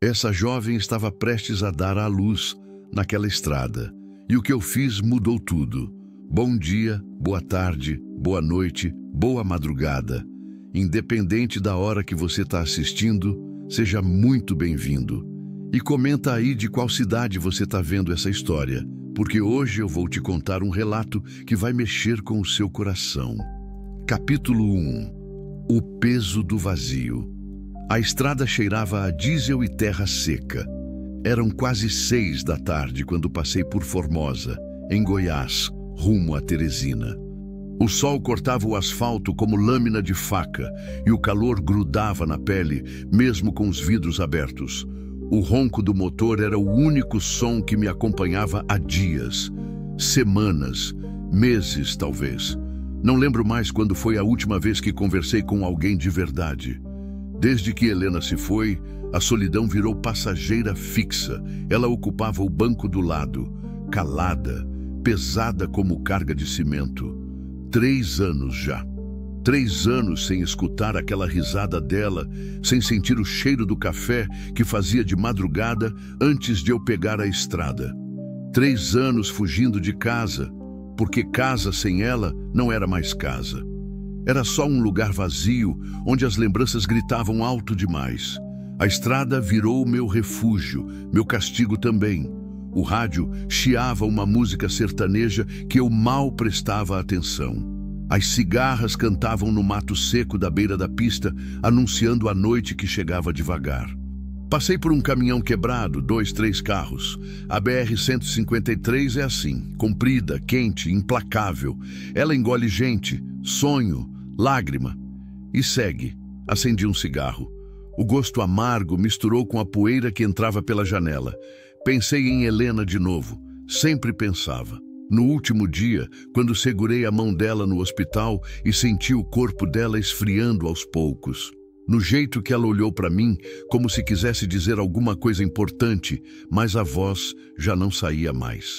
Essa jovem estava prestes a dar à luz naquela estrada, e o que eu fiz mudou tudo. Bom dia, boa tarde, boa noite, boa madrugada. Independente da hora que você está assistindo, seja muito bem-vindo. E comenta aí de qual cidade você está vendo essa história, porque hoje eu vou te contar um relato que vai mexer com o seu coração. Capítulo 1. O peso do vazio. A estrada cheirava a diesel e terra seca. Eram quase 6 da tarde quando passei por Formosa, em Goiás, rumo a Teresina. O sol cortava o asfalto como lâmina de faca e o calor grudava na pele, mesmo com os vidros abertos. O ronco do motor era o único som que me acompanhava há dias, semanas, meses talvez. Não lembro mais quando foi a última vez que conversei com alguém de verdade. Desde que Helena se foi, a solidão virou passageira fixa. Ela ocupava o banco do lado, calada, pesada como carga de cimento. 3 anos já. 3 anos sem escutar aquela risada dela, sem sentir o cheiro do café que fazia de madrugada antes de eu pegar a estrada. 3 anos fugindo de casa, porque casa sem ela não era mais casa. Era só um lugar vazio, onde as lembranças gritavam alto demais. A estrada virou meu refúgio, meu castigo também. O rádio chiava uma música sertaneja que eu mal prestava atenção. As cigarras cantavam no mato seco da beira da pista, anunciando a noite que chegava devagar. Passei por um caminhão quebrado, 2, 3 carros. A BR-153 é assim, comprida, quente, implacável. Ela engole gente, sonho, lágrima. E segue. Acendi um cigarro. O gosto amargo misturou com a poeira que entrava pela janela. Pensei em Helena de novo. Sempre pensava. No último dia, quando segurei a mão dela no hospital e senti o corpo dela esfriando aos poucos. No jeito que ela olhou para mim, como se quisesse dizer alguma coisa importante, mas a voz já não saía mais.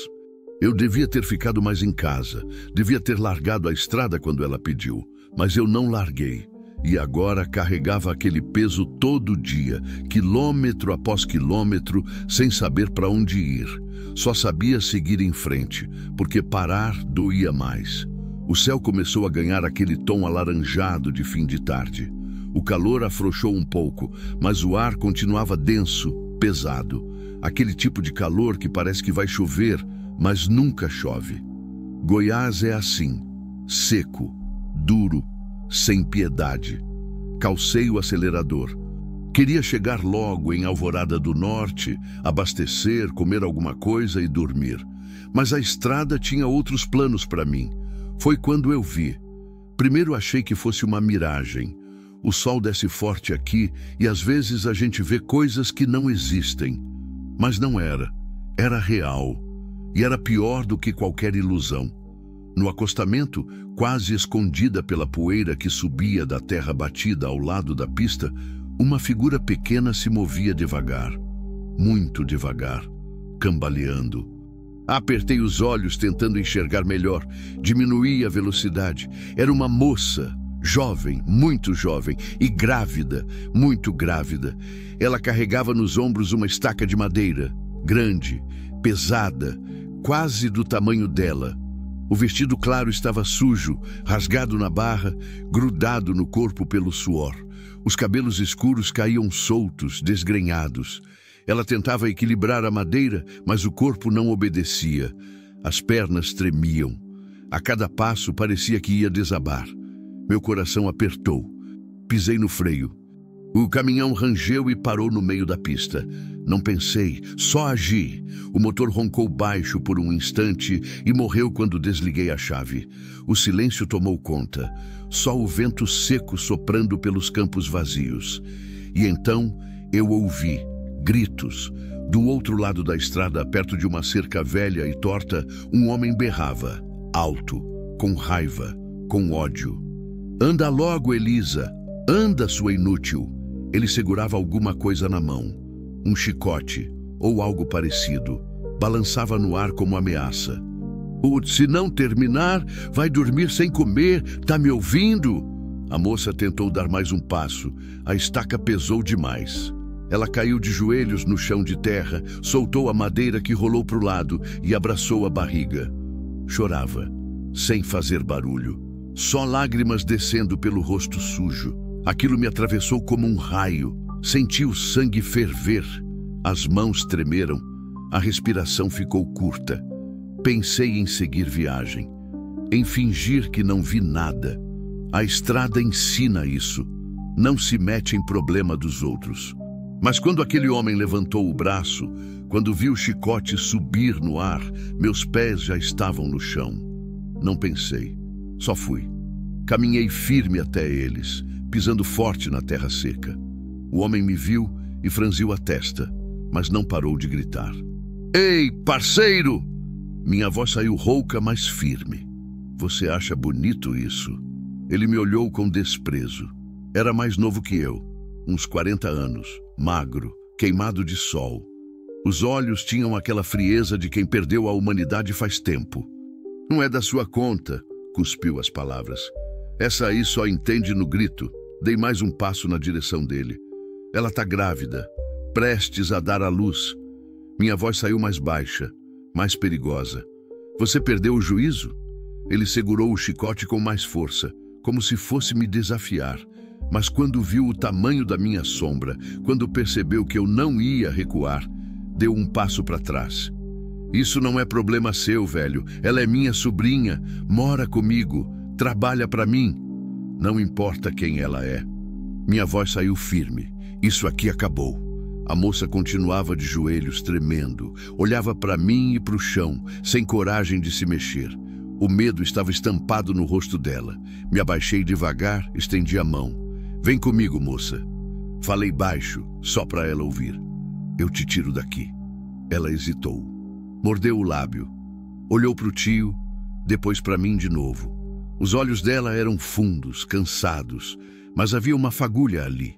Eu devia ter ficado mais em casa, devia ter largado a estrada quando ela pediu, mas eu não larguei. E agora carregava aquele peso todo dia, quilômetro após quilômetro, sem saber para onde ir. Só sabia seguir em frente, porque parar doía mais. O céu começou a ganhar aquele tom alaranjado de fim de tarde. O calor afrouxou um pouco, mas o ar continuava denso, pesado. Aquele tipo de calor que parece que vai chover, mas nunca chove. Goiás é assim, seco, duro, sem piedade. Calcei o acelerador. Queria chegar logo em Alvorada do Norte, abastecer, comer alguma coisa e dormir. Mas a estrada tinha outros planos para mim. Foi quando eu vi. Primeiro achei que fosse uma miragem. O sol desce forte aqui e às vezes a gente vê coisas que não existem. Mas não era. Era real. E era pior do que qualquer ilusão. No acostamento, quase escondida pela poeira que subia da terra batida ao lado da pista, uma figura pequena se movia devagar, muito devagar, cambaleando. Apertei os olhos tentando enxergar melhor, diminuí a velocidade. Era uma moça, jovem, muito jovem, e grávida, muito grávida. Ela carregava nos ombros uma estaca de madeira, grande, pesada, quase do tamanho dela. O vestido claro estava sujo, rasgado na barra, grudado no corpo pelo suor. Os cabelos escuros caíam soltos, desgrenhados. Ela tentava equilibrar a madeira, mas o corpo não obedecia. As pernas tremiam. A cada passo parecia que ia desabar. Meu coração apertou. Pisei no freio. O caminhão rangeu e parou no meio da pista. Não pensei, só agi. O motor roncou baixo por um instante e morreu quando desliguei a chave. O silêncio tomou conta. Só o vento seco soprando pelos campos vazios. E então eu ouvi gritos. Do outro lado da estrada, perto de uma cerca velha e torta, um homem berrava, alto, com raiva, com ódio. Anda logo, Elisa! Anda, sua inútil! Ele segurava alguma coisa na mão, um chicote ou algo parecido. Balançava no ar como ameaça. Se não terminar, vai dormir sem comer, tá me ouvindo? A moça tentou dar mais um passo. A estaca pesou demais. Ela caiu de joelhos no chão de terra, soltou a madeira que rolou para o lado e abraçou a barriga. Chorava, sem fazer barulho, só lágrimas descendo pelo rosto sujo. Aquilo me atravessou como um raio. Senti o sangue ferver. As mãos tremeram. A respiração ficou curta. Pensei em seguir viagem, em fingir que não vi nada. A estrada ensina isso. Não se mete em problema dos outros. Mas quando aquele homem levantou o braço, quando vi o chicote subir no ar, meus pés já estavam no chão. Não pensei, só fui. Caminhei firme até eles, pisando forte na terra seca. O homem me viu e franziu a testa, mas não parou de gritar. Ei, parceiro! Minha voz saiu rouca, mas firme. Você acha bonito isso? Ele me olhou com desprezo. Era mais novo que eu, uns 40 anos, magro, queimado de sol. Os olhos tinham aquela frieza de quem perdeu a humanidade faz tempo. Não é da sua conta, cuspiu as palavras. Essa aí só entende no grito. Dei mais um passo na direção dele. Ela tá grávida, prestes a dar à luz. Minha voz saiu mais baixa, mais perigosa. Você perdeu o juízo? Ele segurou o chicote com mais força, como se fosse me desafiar. Mas quando viu o tamanho da minha sombra, quando percebeu que eu não ia recuar, deu um passo para trás. Isso não é problema seu, velho. Ela é minha sobrinha, mora comigo, trabalha para mim. Não importa quem ela é. Minha voz saiu firme. Isso aqui acabou. A moça continuava de joelhos, tremendo. Olhava para mim e para o chão, sem coragem de se mexer. O medo estava estampado no rosto dela. Me abaixei devagar, estendi a mão. Vem comigo, moça. Falei baixo, só para ela ouvir. Eu te tiro daqui. Ela hesitou. Mordeu o lábio. Olhou para o tio, depois para mim de novo. Os olhos dela eram fundos, cansados, mas havia uma fagulha ali.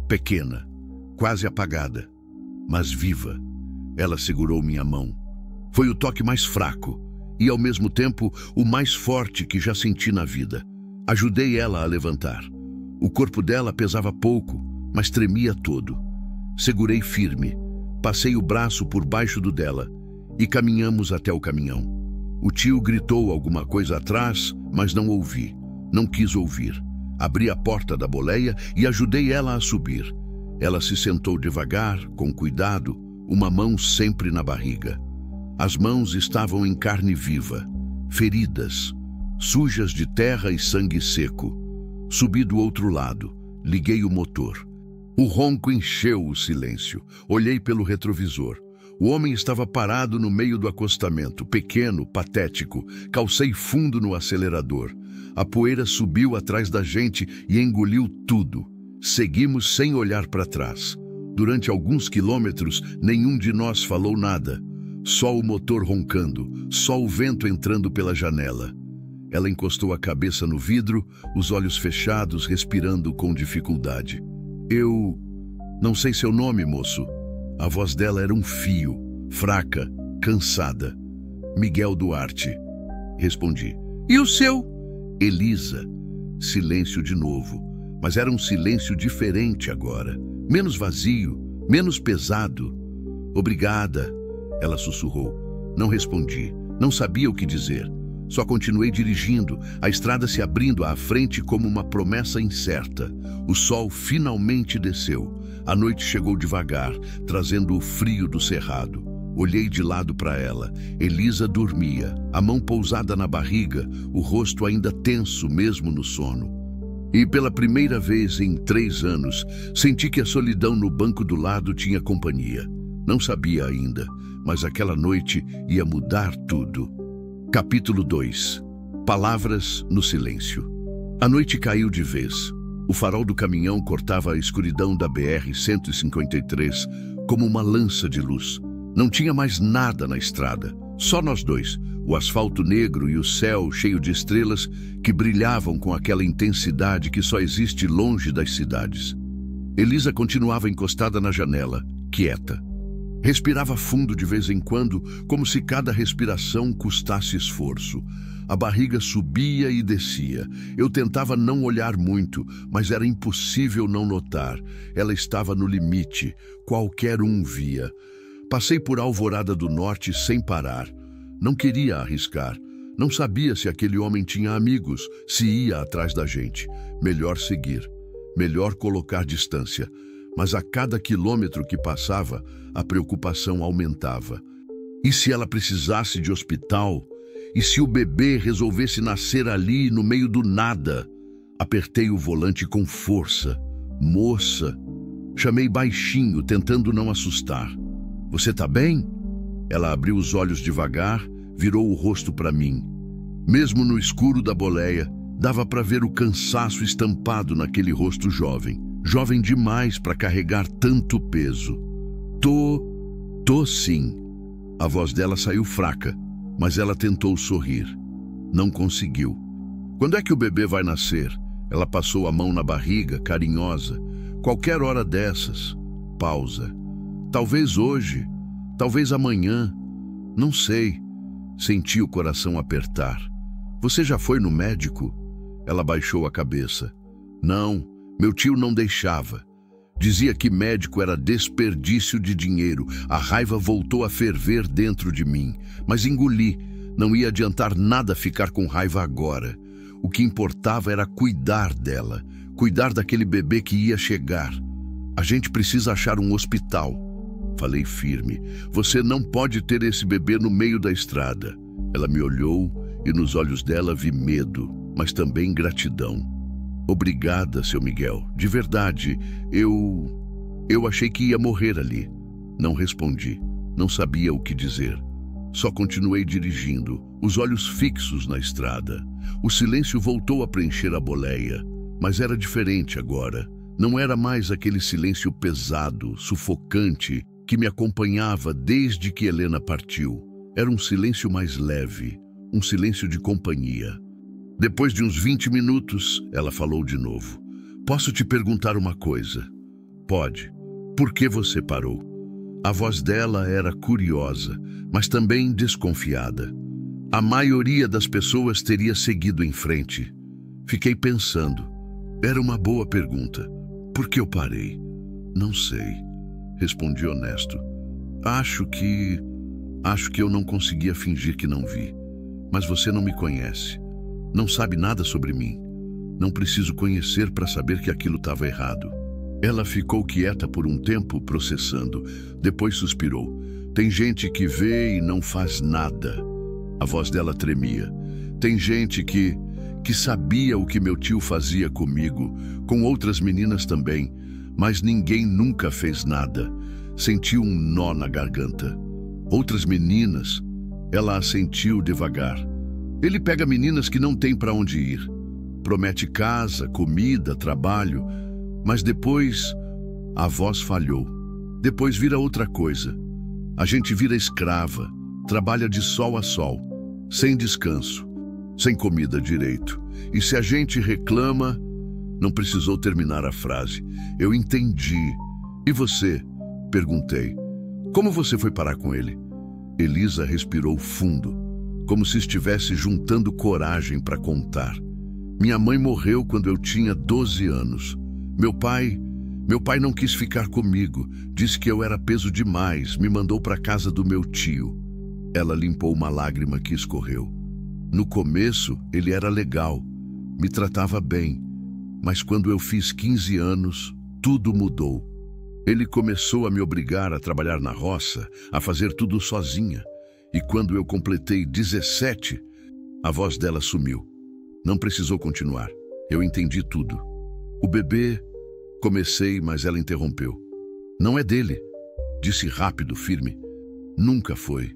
Pequena, quase apagada, mas viva. Ela segurou minha mão. Foi o toque mais fraco e, ao mesmo tempo, o mais forte que já senti na vida. Ajudei ela a levantar. O corpo dela pesava pouco, mas tremia todo. Segurei firme, passei o braço por baixo do dela e caminhamos até o caminhão. O tio gritou alguma coisa atrás, mas não ouvi. Não quis ouvir. Abri a porta da boleia e ajudei ela a subir. Ela se sentou devagar, com cuidado, uma mão sempre na barriga. As mãos estavam em carne viva, feridas, sujas de terra e sangue seco. Subi do outro lado, liguei o motor. O ronco encheu o silêncio. Olhei pelo retrovisor. O homem estava parado no meio do acostamento, pequeno, patético. Calcei fundo no acelerador. A poeira subiu atrás da gente e engoliu tudo. Seguimos sem olhar para trás. Durante alguns quilômetros, nenhum de nós falou nada. Só o motor roncando, só o vento entrando pela janela. Ela encostou a cabeça no vidro, os olhos fechados, respirando com dificuldade. Eu não sei seu nome, moço. A voz dela era um fio, fraca, cansada. Miguel Duarte. Respondi. E o seu? Elisa. Silêncio de novo, mas era um silêncio diferente agora. Menos vazio, menos pesado. Obrigada, ela sussurrou. Não respondi, não sabia o que dizer. Só continuei dirigindo, a estrada se abrindo à frente como uma promessa incerta. O sol finalmente desceu. A noite chegou devagar, trazendo o frio do cerrado. Olhei de lado para ela. Elisa dormia, a mão pousada na barriga, o rosto ainda tenso mesmo no sono. E pela primeira vez em 3 anos, senti que a solidão no banco do lado tinha companhia. Não sabia ainda, mas aquela noite ia mudar tudo. Capítulo 2. Palavras no silêncio. A noite caiu de vez. O farol do caminhão cortava a escuridão da BR-153 como uma lança de luz. Não tinha mais nada na estrada, só nós dois, o asfalto negro e o céu cheio de estrelas que brilhavam com aquela intensidade que só existe longe das cidades. Elisa continuava encostada na janela, quieta. Respirava fundo de vez em quando, como se cada respiração custasse esforço. A barriga subia e descia. Eu tentava não olhar muito, mas era impossível não notar. Ela estava no limite. Qualquer um via. Passei por Alvorada do Norte sem parar. Não queria arriscar. Não sabia se aquele homem tinha amigos, se ia atrás da gente. Melhor seguir. Melhor colocar distância. Mas a cada quilômetro que passava, a preocupação aumentava. E se ela precisasse de hospital? E se o bebê resolvesse nascer ali, no meio do nada? Apertei o volante com força. Moça! Chamei baixinho, tentando não assustar. Você tá bem? Ela abriu os olhos devagar, virou o rosto para mim. Mesmo no escuro da boleia, dava para ver o cansaço estampado naquele rosto jovem. Jovem demais para carregar tanto peso. Tô sim. A voz dela saiu fraca, mas ela tentou sorrir. Não conseguiu. Quando é que o bebê vai nascer? Ela passou a mão na barriga, carinhosa. Qualquer hora dessas. Pausa. Talvez hoje, talvez amanhã. Não sei. Senti o coração apertar. Você já foi no médico? Ela baixou a cabeça. Não, meu tio não deixava. Dizia que médico era desperdício de dinheiro. A raiva voltou a ferver dentro de mim, mas engoli. Não ia adiantar nada ficar com raiva agora. O que importava era cuidar dela, cuidar daquele bebê que ia chegar. A gente precisa achar um hospital. Falei firme. Você não pode ter esse bebê no meio da estrada. Ela me olhou e nos olhos dela vi medo, mas também gratidão. Obrigada, seu Miguel. De verdade, eu achei que ia morrer ali. Não respondi. Não sabia o que dizer. Só continuei dirigindo, os olhos fixos na estrada. O silêncio voltou a preencher a boleia, mas era diferente agora. Não era mais aquele silêncio pesado, sufocante, que me acompanhava desde que Helena partiu. Era um silêncio mais leve, um silêncio de companhia. Depois de uns 20 minutos, ela falou de novo. Posso te perguntar uma coisa? Pode. Por que você parou? A voz dela era curiosa, mas também desconfiada. A maioria das pessoas teria seguido em frente. Fiquei pensando. Era uma boa pergunta. Por que eu parei? Não sei. Respondi honesto. Acho que eu não conseguia fingir que não vi. Mas você não me conhece. Não sabe nada sobre mim. Não preciso conhecer para saber que aquilo estava errado. Ela ficou quieta por um tempo, processando. Depois suspirou. Tem gente que vê e não faz nada. A voz dela tremia. Tem gente que sabia o que meu tio fazia comigo, com outras meninas também, mas ninguém nunca fez nada. Senti um nó na garganta. Outras meninas, ela assentiu devagar. Ele pega meninas que não têm para onde ir. Promete casa, comida, trabalho, mas depois a voz falhou. Depois vira outra coisa. A gente vira escrava, trabalha de sol a sol, sem descanso, sem comida direito. E se a gente reclama, não precisou terminar a frase. Eu entendi. E você? Perguntei. Como você foi parar com ele? Elisa respirou fundo, como se estivesse juntando coragem para contar. Minha mãe morreu quando eu tinha 12 anos. Meu pai não quis ficar comigo, disse que eu era peso demais, me mandou para casa do meu tio. Ela limpou uma lágrima que escorreu. No começo, ele era legal, me tratava bem, mas quando eu fiz 15 anos, tudo mudou. Ele começou a me obrigar a trabalhar na roça, a fazer tudo sozinha. E quando eu completei 17, a voz dela sumiu. Não precisou continuar. Eu entendi tudo. O bebê... Comecei, mas ela interrompeu. Não é dele, disse rápido, firme. Nunca foi.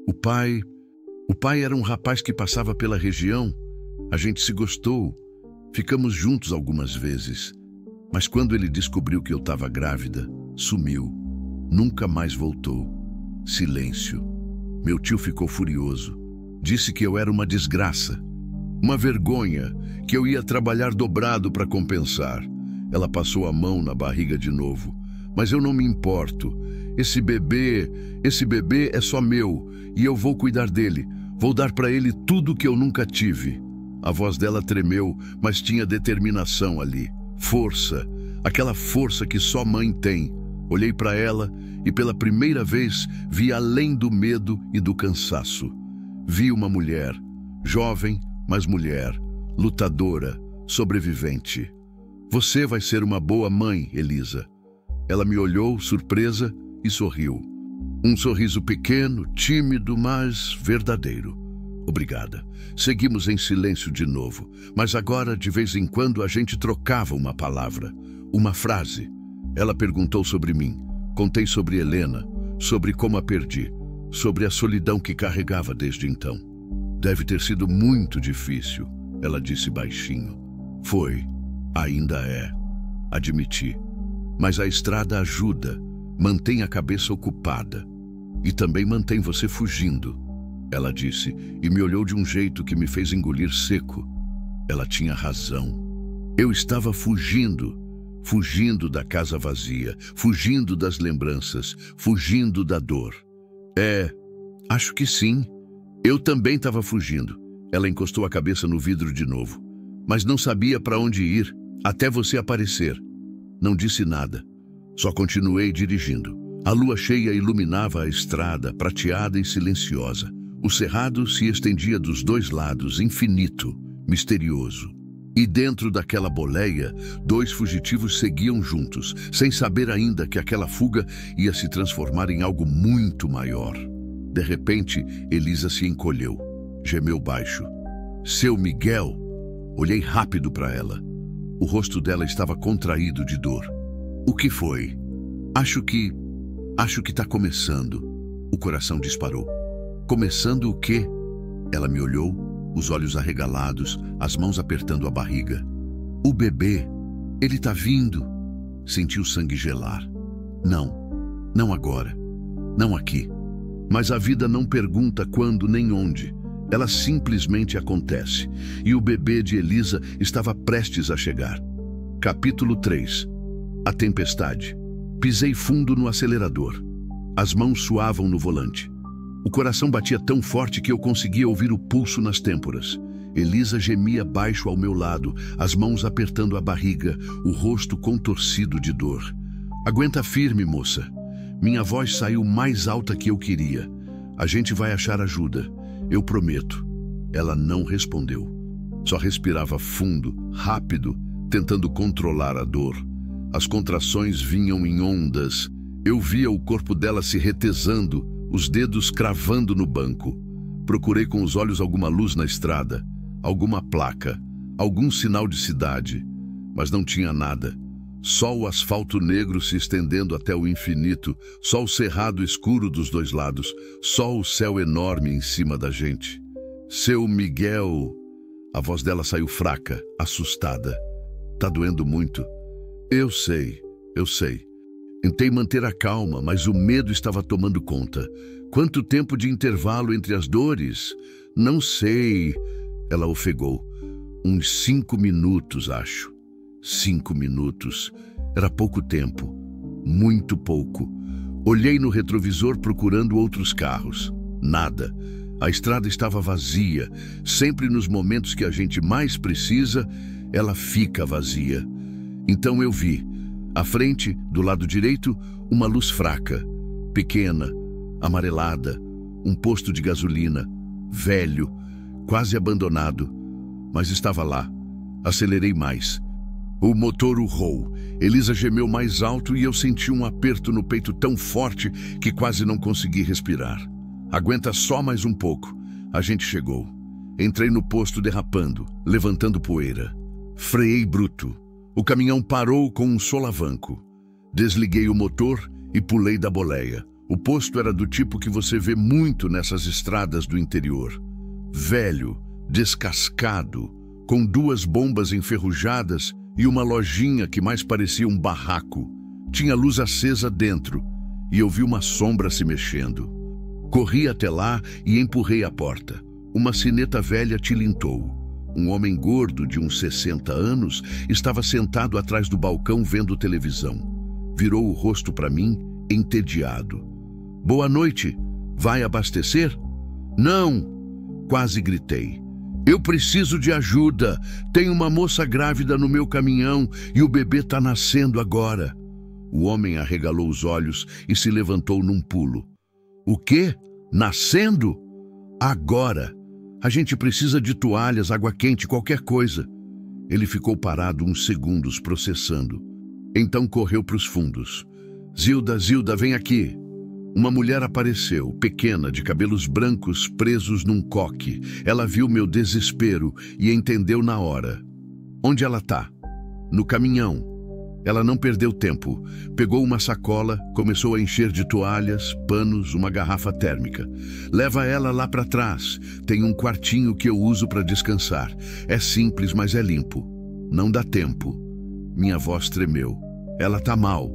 O pai era um rapaz que passava pela região. A gente se gostou. Ficamos juntos algumas vezes. Mas quando ele descobriu que eu estava grávida, sumiu. Nunca mais voltou. Silêncio. Meu tio ficou furioso. Disse que eu era uma desgraça. Uma vergonha, que eu ia trabalhar dobrado para compensar. Ela passou a mão na barriga de novo. Mas eu não me importo. esse bebê é só meu e eu vou cuidar dele. Vou dar para ele tudo que eu nunca tive." A voz dela tremeu, mas tinha determinação ali. Força, aquela força que só mãe tem. Olhei para ela e pela primeira vez vi além do medo e do cansaço. Vi uma mulher, jovem, mas mulher, lutadora, sobrevivente. "Você vai ser uma boa mãe, Elisa." Ela me olhou, surpresa, e sorriu. Um sorriso pequeno, tímido, mas verdadeiro. "Obrigada." Seguimos em silêncio de novo, mas agora, de vez em quando, a gente trocava uma palavra, uma frase. Ela perguntou sobre mim. Contei sobre Helena, sobre como a perdi, sobre a solidão que carregava desde então. "Deve ter sido muito difícil," ela disse baixinho. "Foi, ainda é," admiti. "Mas a estrada ajuda, mantém a cabeça ocupada. E também mantém você fugindo," ela disse, e me olhou de um jeito que me fez engolir seco. Ela tinha razão. Eu estava fugindo da casa vazia, fugindo das lembranças, fugindo da dor. Acho que sim. Eu também estava fugindo." Ela encostou a cabeça no vidro de novo. "Mas não sabia para onde ir, até você aparecer." Não disse nada. Só continuei dirigindo. A lua cheia iluminava a estrada, prateada e silenciosa. O cerrado se estendia dos dois lados, infinito, misterioso. E dentro daquela boleia, 2 fugitivos seguiam juntos, sem saber ainda que aquela fuga ia se transformar em algo muito maior. De repente, Elisa se encolheu, gemeu baixo. "Seu Miguel!" Olhei rápido para ela. O rosto dela estava contraído de dor. "O que foi?" Acho que tá começando." O coração disparou. "Começando o quê?" Ela me olhou, os olhos arregalados, as mãos apertando a barriga. "O bebê, ele tá vindo." Senti o sangue gelar. Não agora, não aqui. Mas a vida não pergunta quando nem onde. Ela simplesmente acontece. E o bebê de Elisa estava prestes a chegar. Capítulo 3. A tempestade. Pisei fundo no acelerador. As mãos suavam no volante. O coração batia tão forte que eu conseguia ouvir o pulso nas têmporas. Elisa gemia baixo ao meu lado, as mãos apertando a barriga, o rosto contorcido de dor. "Aguenta firme, moça." Minha voz saiu mais alta que eu queria. "A gente vai achar ajuda, eu prometo." Ela não respondeu. Só respirava fundo, rápido, tentando controlar a dor. As contrações vinham em ondas. Eu via o corpo dela se retesando, os dedos cravando no banco. Procurei com os olhos alguma luz na estrada, alguma placa, algum sinal de cidade, mas não tinha nada. Só o asfalto negro se estendendo até o infinito, só o cerrado escuro dos dois lados, só o céu enorme em cima da gente. "Seu Miguel!" A voz dela saiu fraca, assustada. "Tá doendo muito." Eu sei. Tentei manter a calma, mas o medo estava tomando conta. "Quanto tempo de intervalo entre as dores?" "Não sei." Ela ofegou. "Uns 5 minutos, acho." 5 minutos. Era pouco tempo. Muito pouco. Olhei no retrovisor procurando outros carros. Nada. A estrada estava vazia. Sempre nos momentos que a gente mais precisa, ela fica vazia. Então eu vi, à frente, do lado direito, uma luz fraca, pequena, amarelada, um posto de gasolina, velho, quase abandonado, mas estava lá. Acelerei mais. O motor urrou. Elisa gemeu mais alto e eu senti um aperto no peito tão forte que quase não consegui respirar. "Aguenta só mais um pouco." A gente chegou. Entrei no posto derrapando, levantando poeira. Freiei bruto. O caminhão parou com um solavanco. Desliguei o motor e pulei da boleia. O posto era do tipo que você vê muito nessas estradas do interior. Velho, descascado, com 2 bombas enferrujadas e uma lojinha que mais parecia um barraco. Tinha luz acesa dentro e eu vi uma sombra se mexendo. Corri até lá e empurrei a porta. Uma sineta velha tilintou. Um homem gordo de uns 60 anos estava sentado atrás do balcão vendo televisão. Virou o rosto para mim, entediado. Boa noite. Vai abastecer? Não! Quase gritei. Eu preciso de ajuda. Tem uma moça grávida no meu caminhão e o bebê está nascendo agora. O homem arregalou os olhos e se levantou num pulo. O quê? Nascendo? Agora. A gente precisa de toalhas, água quente, qualquer coisa. Ele ficou parado uns segundos processando. Então correu para os fundos. Zilda, Zilda, vem aqui. Uma mulher apareceu, pequena, de cabelos brancos presos num coque. Ela viu meu desespero e entendeu na hora. Onde ela tá? No caminhão. Ela não perdeu tempo. Pegou uma sacola, começou a encher de toalhas, panos, uma garrafa térmica. Leva ela lá para trás. Tem um quartinho que eu uso para descansar. É simples, mas é limpo. Não dá tempo. Minha voz tremeu. Ela tá mal.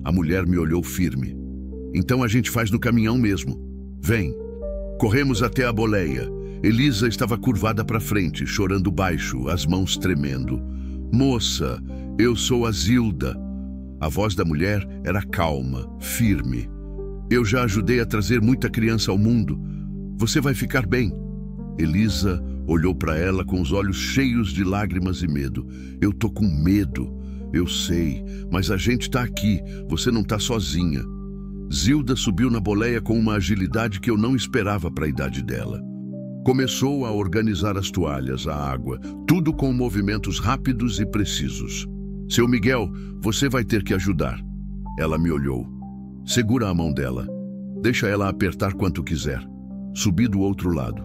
A mulher me olhou firme. Então a gente faz no caminhão mesmo. Vem. Corremos até a boleia. Elisa estava curvada para frente, chorando baixo, as mãos tremendo. Moça, eu sou a Zilda. A voz da mulher era calma, firme. Eu já ajudei a trazer muita criança ao mundo. Você vai ficar bem. Elisa olhou para ela com os olhos cheios de lágrimas e medo. Eu tô com medo. Eu sei, mas a gente tá aqui. Você não tá sozinha. Zilda subiu na boleia com uma agilidade que eu não esperava para a idade dela. Começou a organizar as toalhas, a água, tudo com movimentos rápidos e precisos. Seu Miguel, você vai ter que ajudar. Ela me olhou. Segura a mão dela. Deixa ela apertar quanto quiser. Subi do outro lado.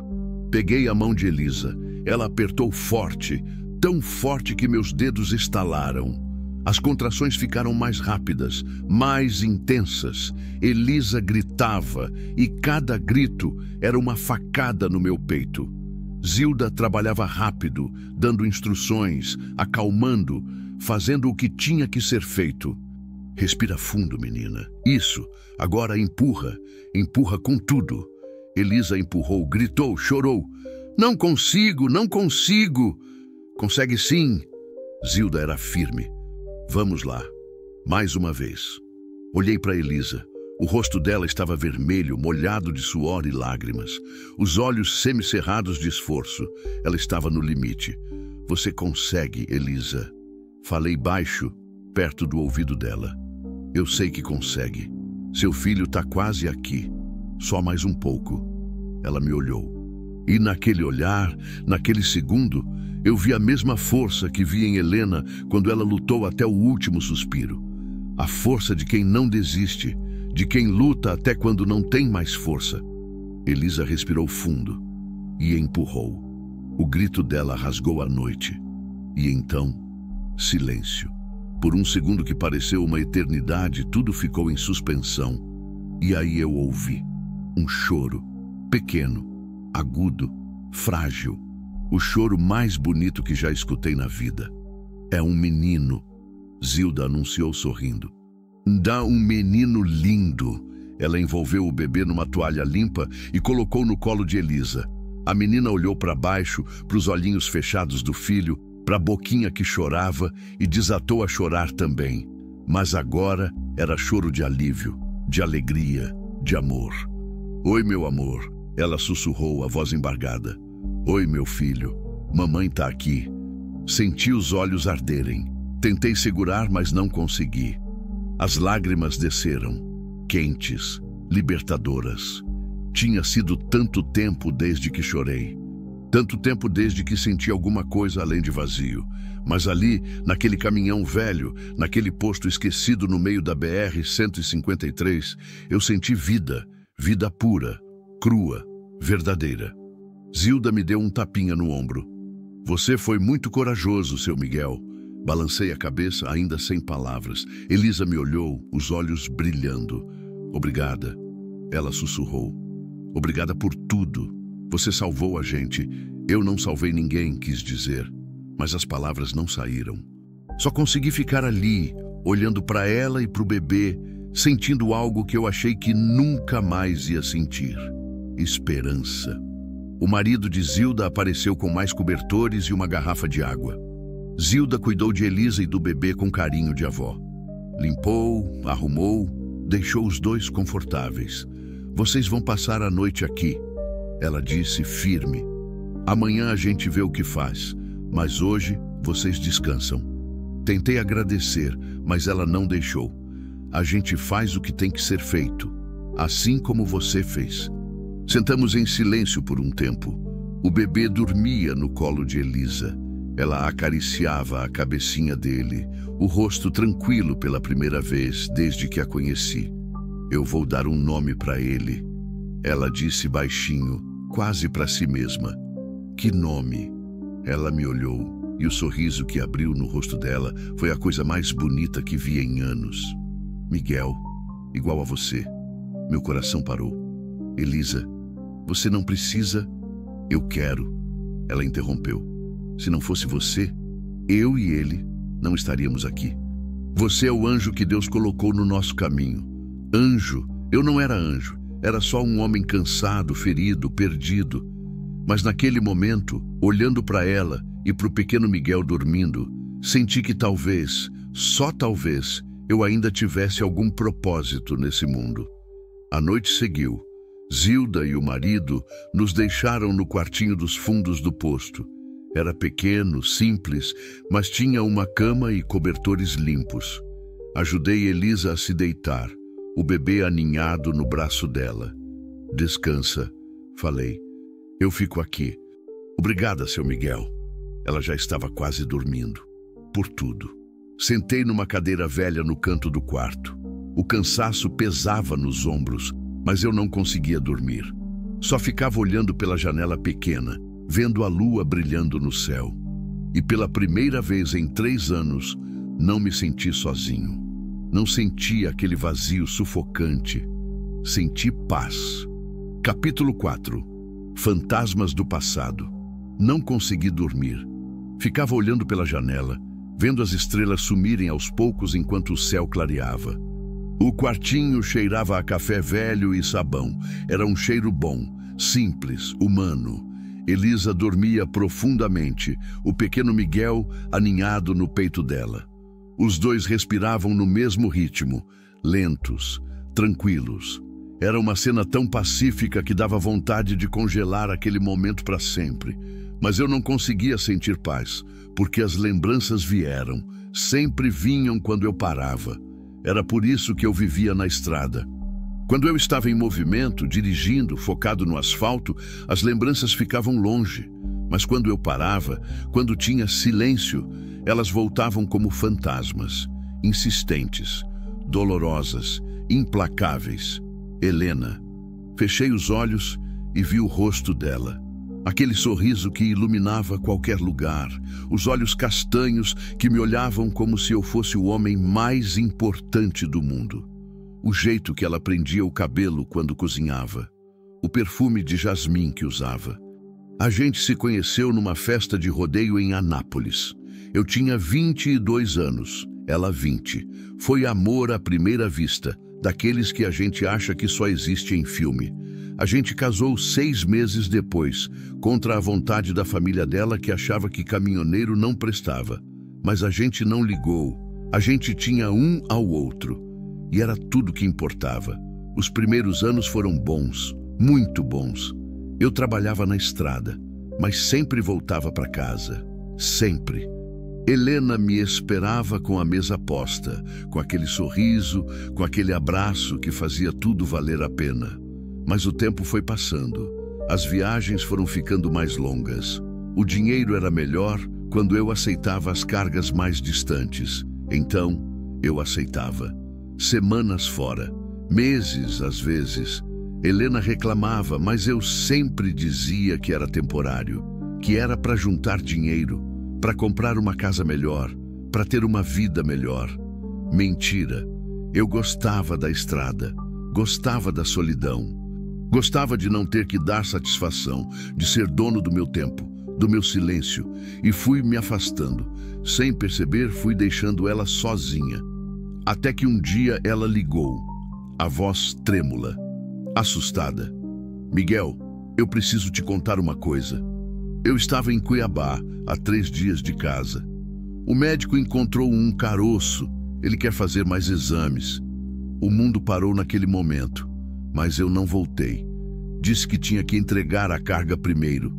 Peguei a mão de Elisa. Ela apertou forte, tão forte que meus dedos estalaram. As contrações ficaram mais rápidas, mais intensas. Elisa gritava e cada grito era uma facada no meu peito. Zilda trabalhava rápido, dando instruções, acalmando, fazendo o que tinha que ser feito. Respira fundo, menina. Isso. Agora empurra. Empurra com tudo. Elisa empurrou, gritou, chorou. Não consigo, não consigo. Consegue sim. Zilda era firme. Vamos lá. Mais uma vez. Olhei para Elisa. O rosto dela estava vermelho, molhado de suor e lágrimas. Os olhos semicerrados de esforço. Ela estava no limite. Você consegue, Elisa. Falei baixo, perto do ouvido dela. Eu sei que consegue. Seu filho está quase aqui. Só mais um pouco. Ela me olhou. E naquele olhar, naquele segundo, eu vi a mesma força que vi em Helena quando ela lutou até o último suspiro. A força de quem não desiste, de quem luta até quando não tem mais força. Elisa respirou fundo e empurrou. O grito dela rasgou a noite. E então, silêncio. Por um segundo que pareceu uma eternidade, tudo ficou em suspensão. E aí eu ouvi um choro, pequeno, agudo, frágil. O choro mais bonito que já escutei na vida. É um menino, Zilda anunciou sorrindo. Dá um menino lindo. Ela envolveu o bebê numa toalha limpa e colocou no colo de Elisa. A menina olhou para baixo, para os olhinhos fechados do filho, para a boquinha que chorava e desatou a chorar também. Mas agora era choro de alívio, de alegria, de amor. Oi, meu amor, ela sussurrou, a voz embargada. Oi, meu filho, mamãe tá aqui. Senti os olhos arderem. Tentei segurar, mas não consegui. As lágrimas desceram, quentes, libertadoras. Tinha sido tanto tempo desde que chorei. Tanto tempo desde que senti alguma coisa além de vazio. Mas ali, naquele caminhão velho, naquele posto esquecido no meio da BR-153, eu senti vida, vida pura, crua, verdadeira. Zilda me deu um tapinha no ombro. Você foi muito corajoso, seu Miguel. Balancei a cabeça, ainda sem palavras. Elisa me olhou, os olhos brilhando. Obrigada, ela sussurrou. Obrigada por tudo. Você salvou a gente. Eu não salvei ninguém, quis dizer. Mas as palavras não saíram. Só consegui ficar ali, olhando para ela e para o bebê, sentindo algo que eu achei que nunca mais ia sentir. Esperança. O marido de Zilda apareceu com mais cobertores e uma garrafa de água. Zilda cuidou de Elisa e do bebê com carinho de avó. Limpou, arrumou, Deixou os dois confortáveis. Vocês vão passar a noite aqui. Ela disse firme. Amanhã a gente vê o que faz, mas hoje vocês descansam. Tentei agradecer, mas ela não deixou. A gente faz o que tem que ser feito, assim como você fez. Sentamos em silêncio por um tempo. O bebê dormia no colo de Elisa. Ela acariciava a cabecinha dele, o rosto tranquilo pela primeira vez desde que a conheci. Eu vou dar um nome para ele. Ela disse baixinho, quase para si mesma. Que nome? Ela me olhou e o sorriso que abriu no rosto dela foi a coisa mais bonita que vi em anos. Miguel, igual a você. Meu coração parou. Elisa, você não precisa... Eu quero. Ela interrompeu. Se não fosse você, eu e ele não estaríamos aqui. Você é o anjo que Deus colocou no nosso caminho. Anjo? Eu não era anjo. Era só um homem cansado, ferido, perdido. Mas naquele momento, olhando para ela e para o pequeno Miguel dormindo, senti que talvez, só talvez, eu ainda tivesse algum propósito nesse mundo. A noite seguiu. Zilda e o marido nos deixaram no quartinho dos fundos do posto. Era pequeno, simples, mas tinha uma cama e cobertores limpos. Ajudei Elisa a se deitar, o bebê aninhado no braço dela. Descansa, falei. Eu fico aqui. Obrigada, seu Miguel. Ela já estava quase dormindo. Por tudo. Sentei numa cadeira velha no canto do quarto. O cansaço pesava nos ombros, mas eu não conseguia dormir. Só ficava olhando pela janela pequena, vendo a lua brilhando no céu. E pela primeira vez em 3 anos, não me senti sozinho. Não senti aquele vazio sufocante. Senti paz. Capítulo 4. Fantasmas do passado. Não consegui dormir. Ficava olhando pela janela, vendo as estrelas sumirem aos poucos enquanto o céu clareava. O quartinho cheirava a café velho e sabão. Era um cheiro bom, simples, humano. Elisa dormia profundamente, o pequeno Miguel aninhado no peito dela. Os dois respiravam no mesmo ritmo, lentos, tranquilos. Era uma cena tão pacífica que dava vontade de congelar aquele momento para sempre. Mas eu não conseguia sentir paz, porque as lembranças vieram, sempre vinham quando eu parava. Era por isso que eu vivia na estrada. Quando eu estava em movimento, dirigindo, focado no asfalto, as lembranças ficavam longe. Mas quando eu parava, quando tinha silêncio, elas voltavam como fantasmas, insistentes, dolorosas, implacáveis. Helena. Fechei os olhos e vi o rosto dela. Aquele sorriso que iluminava qualquer lugar, os olhos castanhos que me olhavam como se eu fosse o homem mais importante do mundo. O jeito que ela prendia o cabelo quando cozinhava, o perfume de jasmim que usava. A gente se conheceu numa festa de rodeio em Anápolis. Eu tinha 22 anos, ela 20. Foi amor à primeira vista, daqueles que a gente acha que só existe em filme. A gente casou 6 meses depois, contra a vontade da família dela que achava que caminhoneiro não prestava. Mas a gente não ligou. A gente tinha um ao outro. E era tudo que importava. Os primeiros anos foram bons, muito bons. Eu trabalhava na estrada, mas sempre voltava para casa. Sempre. Helena me esperava com a mesa posta, com aquele sorriso, com aquele abraço que fazia tudo valer a pena. Mas o tempo foi passando. As viagens foram ficando mais longas. O dinheiro era melhor quando eu aceitava as cargas mais distantes. Então, eu aceitava. Semanas fora, meses às vezes. Helena reclamava, mas eu sempre dizia que era temporário, que era para juntar dinheiro, para comprar uma casa melhor, para ter uma vida melhor. Mentira. Eu gostava da estrada, gostava da solidão. Gostava de não ter que dar satisfação, de ser dono do meu tempo, do meu silêncio, e fui me afastando. Sem perceber, fui deixando ela sozinha. Até que um dia ela ligou, a voz trêmula, assustada. Miguel, eu preciso te contar uma coisa. Eu estava em Cuiabá, há 3 dias de casa. O médico encontrou um caroço, ele quer fazer mais exames. O mundo parou naquele momento, mas eu não voltei. Disse que tinha que entregar a carga primeiro,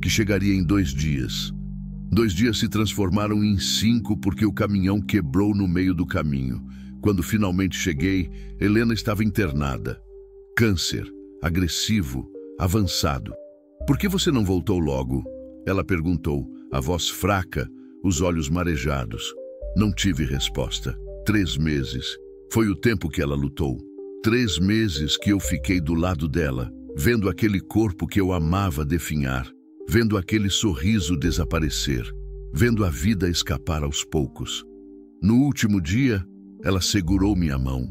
que chegaria em 2 dias. 2 dias se transformaram em 5 porque o caminhão quebrou no meio do caminho. Quando finalmente cheguei, Helena estava internada. Câncer, agressivo, avançado. Por que você não voltou logo? Ela perguntou, a voz fraca, os olhos marejados. Não tive resposta. 3 meses. Foi o tempo que ela lutou. 3 meses que eu fiquei do lado dela, vendo aquele corpo que eu amava definhar, vendo aquele sorriso desaparecer, vendo a vida escapar aos poucos. No último dia, ela segurou minha mão.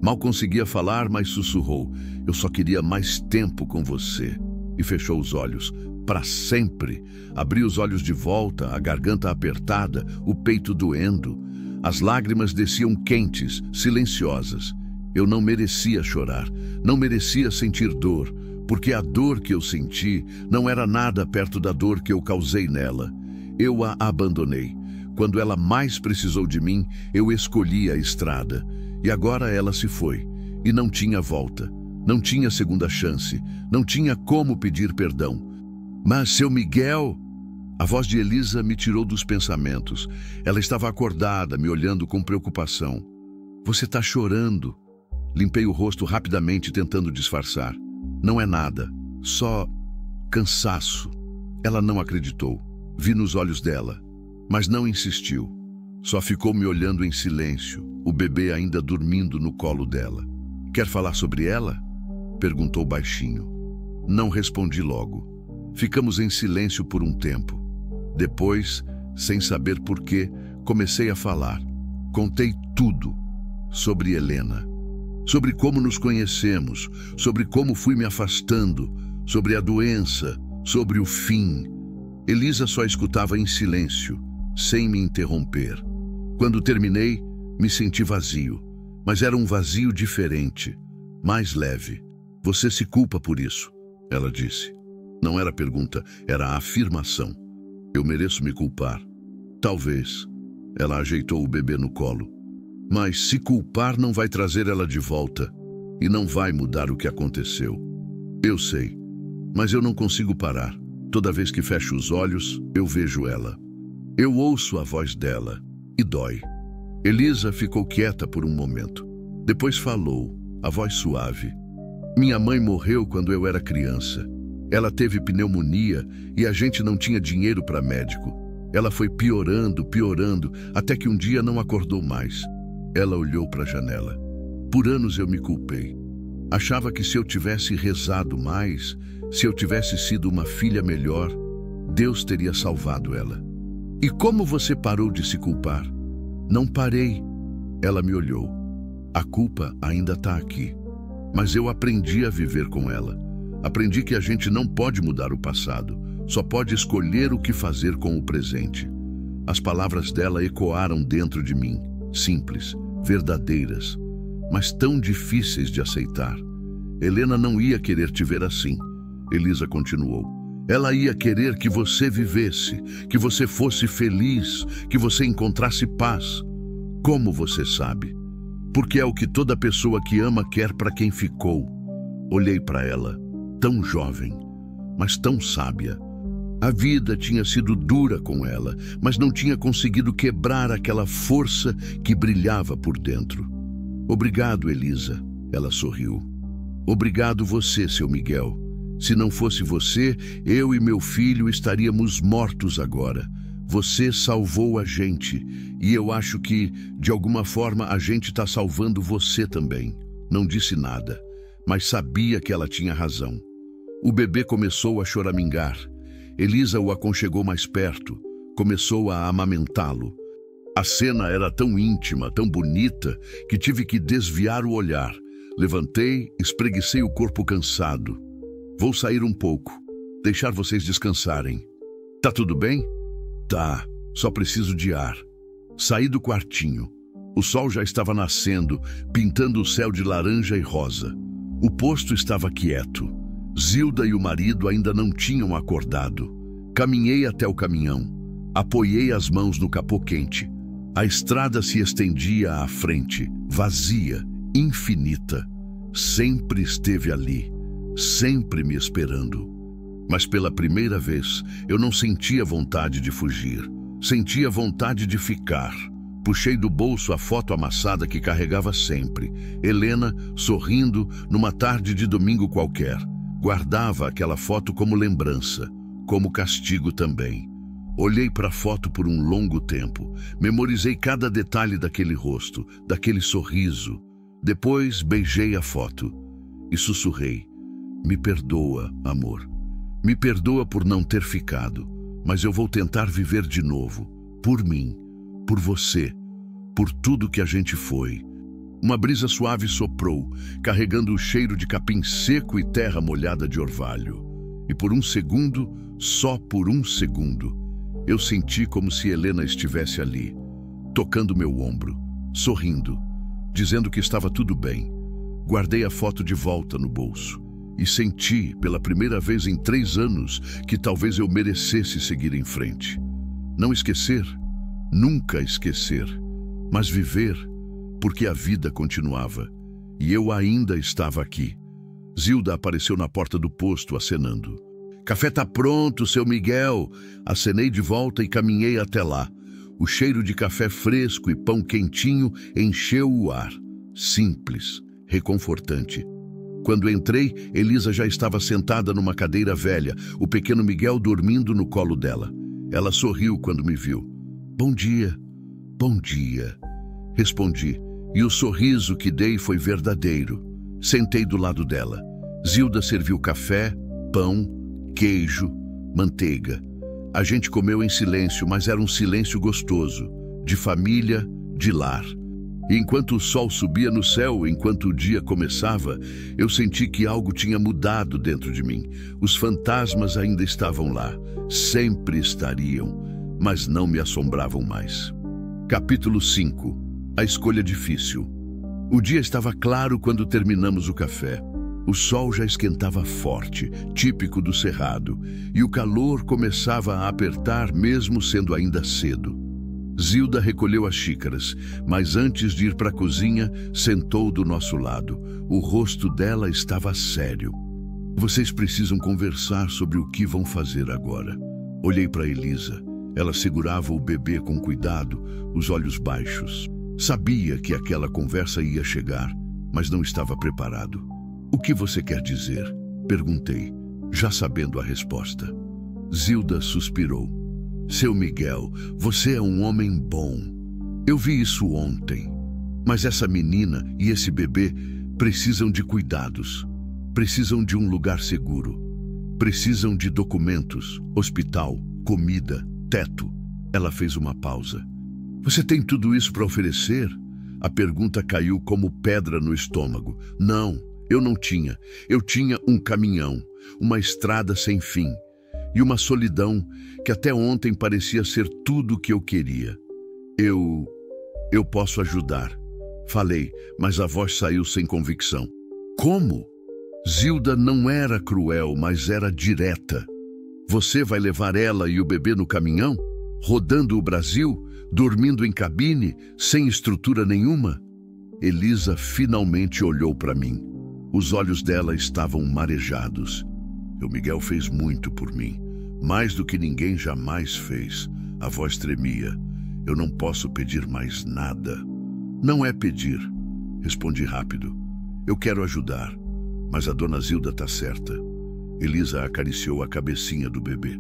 Mal conseguia falar, mas sussurrou, eu só queria mais tempo com você. E fechou os olhos, para sempre. Abriu os olhos de volta, a garganta apertada, o peito doendo. As lágrimas desciam quentes, silenciosas. Eu não merecia chorar, não merecia sentir dor, porque a dor que eu senti não era nada perto da dor que eu causei nela. Eu a abandonei. Quando ela mais precisou de mim, eu escolhi a estrada. E agora ela se foi. E não tinha volta. Não tinha segunda chance. Não tinha como pedir perdão. Mas, seu Miguel... A voz de Elisa me tirou dos pensamentos. Ela estava acordada, me olhando com preocupação. Você está chorando. Limpei o rosto rapidamente, tentando disfarçar. Não é nada, só cansaço. Ela não acreditou. Vi nos olhos dela, mas não insistiu. Só ficou me olhando em silêncio, o bebê ainda dormindo no colo dela. Quer falar sobre ela? Perguntou baixinho. Não respondi logo. Ficamos em silêncio por um tempo. Depois, sem saber por quê, comecei a falar. Contei tudo sobre Helena. Sobre como nos conhecemos, sobre como fui me afastando, sobre a doença, sobre o fim. Elisa só escutava em silêncio, sem me interromper. Quando terminei, me senti vazio, mas era um vazio diferente, mais leve. Você se culpa por isso, ela disse. Não era pergunta, era afirmação. Eu mereço me culpar. Talvez. Ela ajeitou o bebê no colo. Mas se culpar não vai trazer ela de volta e não vai mudar o que aconteceu. Eu sei, mas eu não consigo parar. Toda vez que fecho os olhos, eu vejo ela. Eu ouço a voz dela e dói. Elisa ficou quieta por um momento. Depois falou, a voz suave. Minha mãe morreu quando eu era criança. Ela teve pneumonia e a gente não tinha dinheiro para médico. Ela foi piorando, até que um dia não acordou mais. Ela olhou para a janela. Por anos eu me culpei. Achava que se eu tivesse rezado mais, se eu tivesse sido uma filha melhor, Deus teria salvado ela. E como você parou de se culpar? Não parei. Ela me olhou. A culpa ainda está aqui. Mas eu aprendi a viver com ela. Aprendi que a gente não pode mudar o passado, só pode escolher o que fazer com o presente. As palavras dela ecoaram dentro de mim, simples, verdadeiras, mas tão difíceis de aceitar. Helena não ia querer te ver assim, Elisa continuou. Ela ia querer que você vivesse, que você fosse feliz, que você encontrasse paz. Como você sabe? Porque é o que toda pessoa que ama quer para quem ficou. Olhei para ela, tão jovem, mas tão sábia. A vida tinha sido dura com ela, mas não tinha conseguido quebrar aquela força que brilhava por dentro. Obrigado, Elisa, ela sorriu. Obrigado você, seu Miguel. Se não fosse você, eu e meu filho estaríamos mortos agora. Você salvou a gente, e eu acho que, de alguma forma, a gente está salvando você também. Não disse nada, mas sabia que ela tinha razão. O bebê começou a choramingar. Elisa o aconchegou mais perto, começou a amamentá-lo. A cena era tão íntima, tão bonita, que tive que desviar o olhar. Levantei, espreguicei o corpo cansado. Vou sair um pouco, deixar vocês descansarem. Tá tudo bem? Tá, só preciso de ar. Saí do quartinho. O sol já estava nascendo, pintando o céu de laranja e rosa. O posto estava quieto. Zilda e o marido ainda não tinham acordado. Caminhei até o caminhão. Apoiei as mãos no capô quente. A estrada se estendia à frente, vazia, infinita, sempre esteve ali, sempre me esperando. Mas pela primeira vez, eu não sentia vontade de fugir. Sentia vontade de ficar. Puxei do bolso a foto amassada que carregava sempre. Helena, sorrindo, numa tarde de domingo qualquer. Guardava aquela foto como lembrança, como castigo também. Olhei para a foto por um longo tempo. Memorizei cada detalhe daquele rosto, daquele sorriso. Depois beijei a foto e sussurrei: "Me perdoa, amor. Me perdoa por não ter ficado, mas eu vou tentar viver de novo. Por mim, por você, por tudo que a gente foi." Uma brisa suave soprou, carregando o cheiro de capim seco e terra molhada de orvalho. E por um segundo, só por um segundo, eu senti como se Helena estivesse ali, tocando meu ombro, sorrindo, dizendo que estava tudo bem. Guardei a foto de volta no bolso e senti, pela primeira vez em 3 anos, que talvez eu merecesse seguir em frente. Não esquecer, nunca esquecer, mas viver, porque a vida continuava. E eu ainda estava aqui. Zilda apareceu na porta do posto, acenando. "Café tá pronto, seu Miguel!" Acenei de volta e caminhei até lá. O cheiro de café fresco e pão quentinho encheu o ar. Simples, reconfortante. Quando entrei, Elisa já estava sentada numa cadeira velha, o pequeno Miguel dormindo no colo dela. Ela sorriu quando me viu. "Bom dia, bom dia." Respondi, e o sorriso que dei foi verdadeiro. Sentei do lado dela. Zilda serviu café, pão, queijo, manteiga. A gente comeu em silêncio, mas era um silêncio gostoso, de família, de lar. E enquanto o sol subia no céu, enquanto o dia começava, eu senti que algo tinha mudado dentro de mim. Os fantasmas ainda estavam lá, sempre estariam, mas não me assombravam mais. Capítulo 5. A escolha difícil. O dia estava claro quando terminamos o café. O sol já esquentava forte, típico do Cerrado, e o calor começava a apertar mesmo sendo ainda cedo. Zilda recolheu as xícaras, mas antes de ir para a cozinha, sentou do nosso lado. O rosto dela estava sério. "Vocês precisam conversar sobre o que vão fazer agora." Olhei para Elisa. Ela segurava o bebê com cuidado, os olhos baixos. Sabia que aquela conversa ia chegar, mas não estava preparado. "O que você quer dizer?" perguntei, já sabendo a resposta. Zilda suspirou. "Seu Miguel, você é um homem bom. Eu vi isso ontem. Mas essa menina e esse bebê precisam de cuidados. Precisam de um lugar seguro. Precisam de documentos, hospital, comida, teto." Ela fez uma pausa. "Você tem tudo isso para oferecer?" A pergunta caiu como pedra no estômago. Não, eu não tinha. Eu tinha um caminhão, uma estrada sem fim. E uma solidão que até ontem parecia ser tudo o que eu queria. Eu posso ajudar." Falei, mas a voz saiu sem convicção. "Como?" Zilda não era cruel, mas era direta. "Você vai levar ela e o bebê no caminhão? Rodando o Brasil? Dormindo em cabine? Sem estrutura nenhuma?" Elisa finalmente olhou para mim. Os olhos dela estavam marejados. "O Miguel fez muito por mim. Mais do que ninguém jamais fez." A voz tremia. "Eu não posso pedir mais nada." "Não é pedir," respondi rápido. "Eu quero ajudar, mas a dona Zilda está certa." Elisa acariciou a cabecinha do bebê.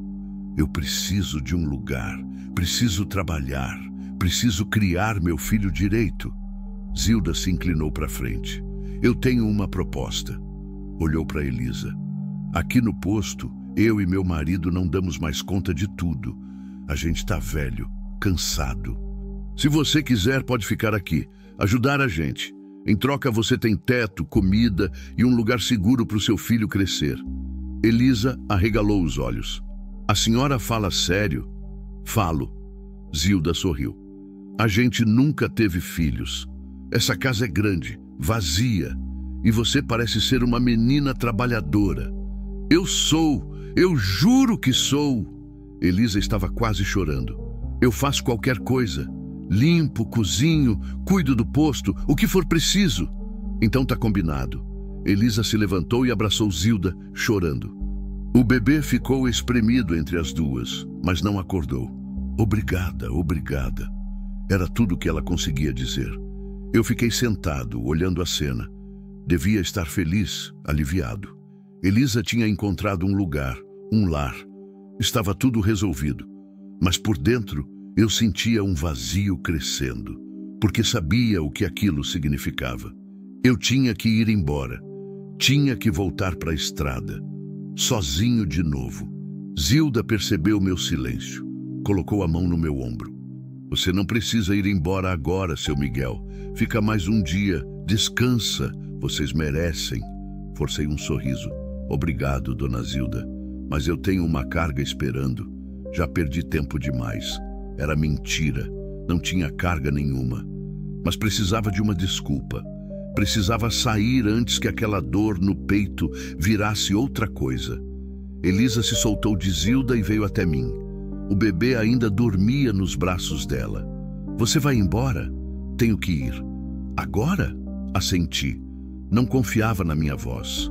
"Eu preciso de um lugar, preciso trabalhar, preciso criar meu filho direito." Zilda se inclinou para frente. "Eu tenho uma proposta." Olhou para Elisa. "Aqui no posto, eu e meu marido não damos mais conta de tudo. A gente está velho, cansado. Se você quiser, pode ficar aqui, ajudar a gente. Em troca, você tem teto, comida e um lugar seguro para o seu filho crescer." Elisa arregalou os olhos. "A senhora fala sério?" "Falo." Zilda sorriu. "A gente nunca teve filhos. Essa casa é grande, vazia, e você parece ser uma menina trabalhadora." Eu juro que sou." Elisa estava quase chorando. "Eu faço qualquer coisa. Limpo, cozinho, cuido do posto, o que for preciso." Então tá combinado. Elisa se levantou e abraçou Zilda, chorando. O bebê ficou espremido entre as duas, mas não acordou. Obrigada, obrigada. Era tudo o que ela conseguia dizer. Eu fiquei sentado, olhando a cena. Devia estar feliz, aliviado. Elisa tinha encontrado um lugar, um lar. Estava tudo resolvido. Mas por dentro, eu sentia um vazio crescendo, porque sabia o que aquilo significava. Eu tinha que ir embora. Tinha que voltar para a estrada. Sozinho de novo. Zilda percebeu meu silêncio. Colocou a mão no meu ombro. Você não precisa ir embora agora, seu Miguel. Fica mais um dia. Descansa. Vocês merecem. Forcei um sorriso. Obrigado, dona Zilda. Mas eu tenho uma carga esperando. Já perdi tempo demais. Era mentira. Não tinha carga nenhuma. Mas precisava de uma desculpa. Precisava sair antes que aquela dor no peito virasse outra coisa. Elisa se soltou de Zilda e veio até mim. O bebê ainda dormia nos braços dela. Você vai embora? Tenho que ir. Agora? Assenti. Não confiava na minha voz.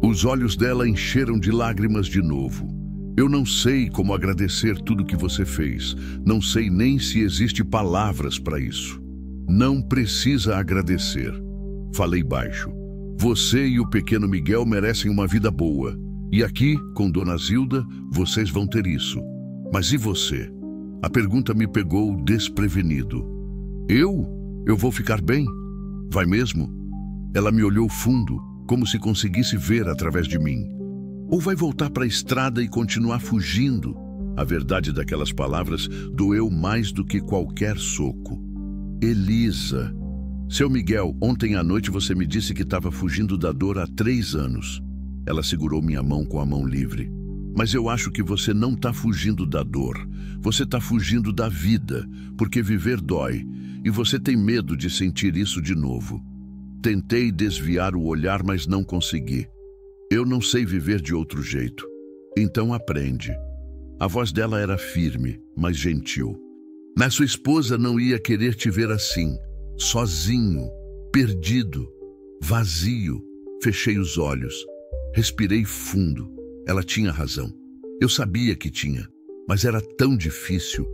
Os olhos dela encheram de lágrimas de novo. Eu não sei como agradecer tudo que você fez. Não sei nem se existe palavras para isso. Não precisa agradecer. Falei baixo. Você e o pequeno Miguel merecem uma vida boa. E aqui, com Dona Zilda, vocês vão ter isso. Mas e você? A pergunta me pegou desprevenido. Eu vou ficar bem? Vai mesmo? Ela me olhou fundo, como se conseguisse ver através de mim. Ou vai voltar para a estrada e continuar fugindo? A verdade daquelas palavras doeu mais do que qualquer soco. Elisa. Seu Miguel, ontem à noite você me disse que estava fugindo da dor há 3 anos. Ela segurou minha mão com a mão livre. Mas eu acho que você não está fugindo da dor. Você está fugindo da vida, porque viver dói. E você tem medo de sentir isso de novo. Tentei desviar o olhar, mas não consegui. Eu não sei viver de outro jeito. Então aprende. A voz dela era firme, mas gentil. Mas sua esposa não ia querer te ver assim. Sozinho, perdido, vazio. Fechei os olhos. Respirei fundo. Ela tinha razão. Eu sabia que tinha, mas era tão difícil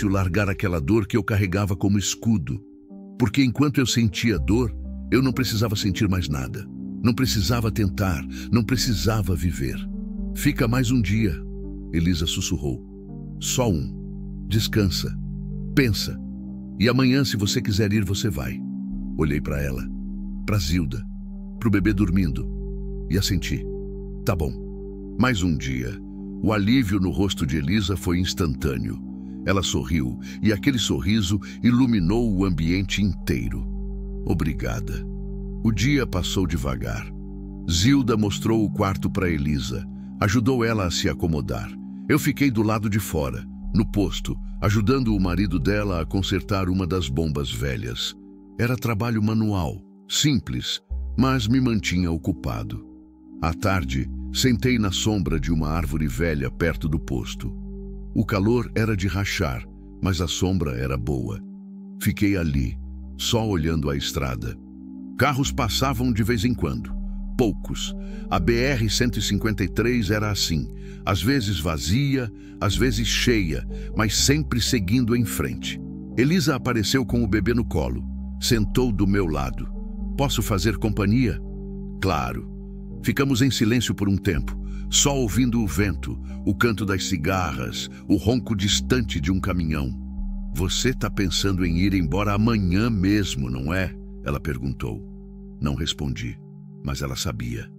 largar aquela dor que eu carregava como escudo. Porque enquanto eu sentia dor, eu não precisava sentir mais nada. Não precisava tentar, não precisava viver. Fica mais um dia, Elisa sussurrou. Só um. Descansa. Pensa. E amanhã, se você quiser ir, você vai. Olhei para ela, para Zilda, para o bebê dormindo, e assenti. Tá bom. Mais um dia. O alívio no rosto de Elisa foi instantâneo. Ela sorriu, e aquele sorriso iluminou o ambiente inteiro. Obrigada. O dia passou devagar. Zilda mostrou o quarto para Elisa. Ajudou ela a se acomodar. Eu fiquei do lado de fora, no posto, ajudando o marido dela a consertar uma das bombas velhas. Era trabalho manual, simples, mas me mantinha ocupado. À tarde, sentei na sombra de uma árvore velha perto do posto. O calor era de rachar, mas a sombra era boa. Fiquei ali, só olhando a estrada. Carros passavam de vez em quando, poucos. A BR-153 era assim, às vezes vazia, às vezes cheia, mas sempre seguindo em frente. Elisa apareceu com o bebê no colo, sentou do meu lado. Posso fazer companhia? Claro. Ficamos em silêncio por um tempo, só ouvindo o vento, o canto das cigarras, o ronco distante de um caminhão. Você está pensando em ir embora amanhã mesmo, não é? Ela perguntou. Não respondi, mas ela sabia.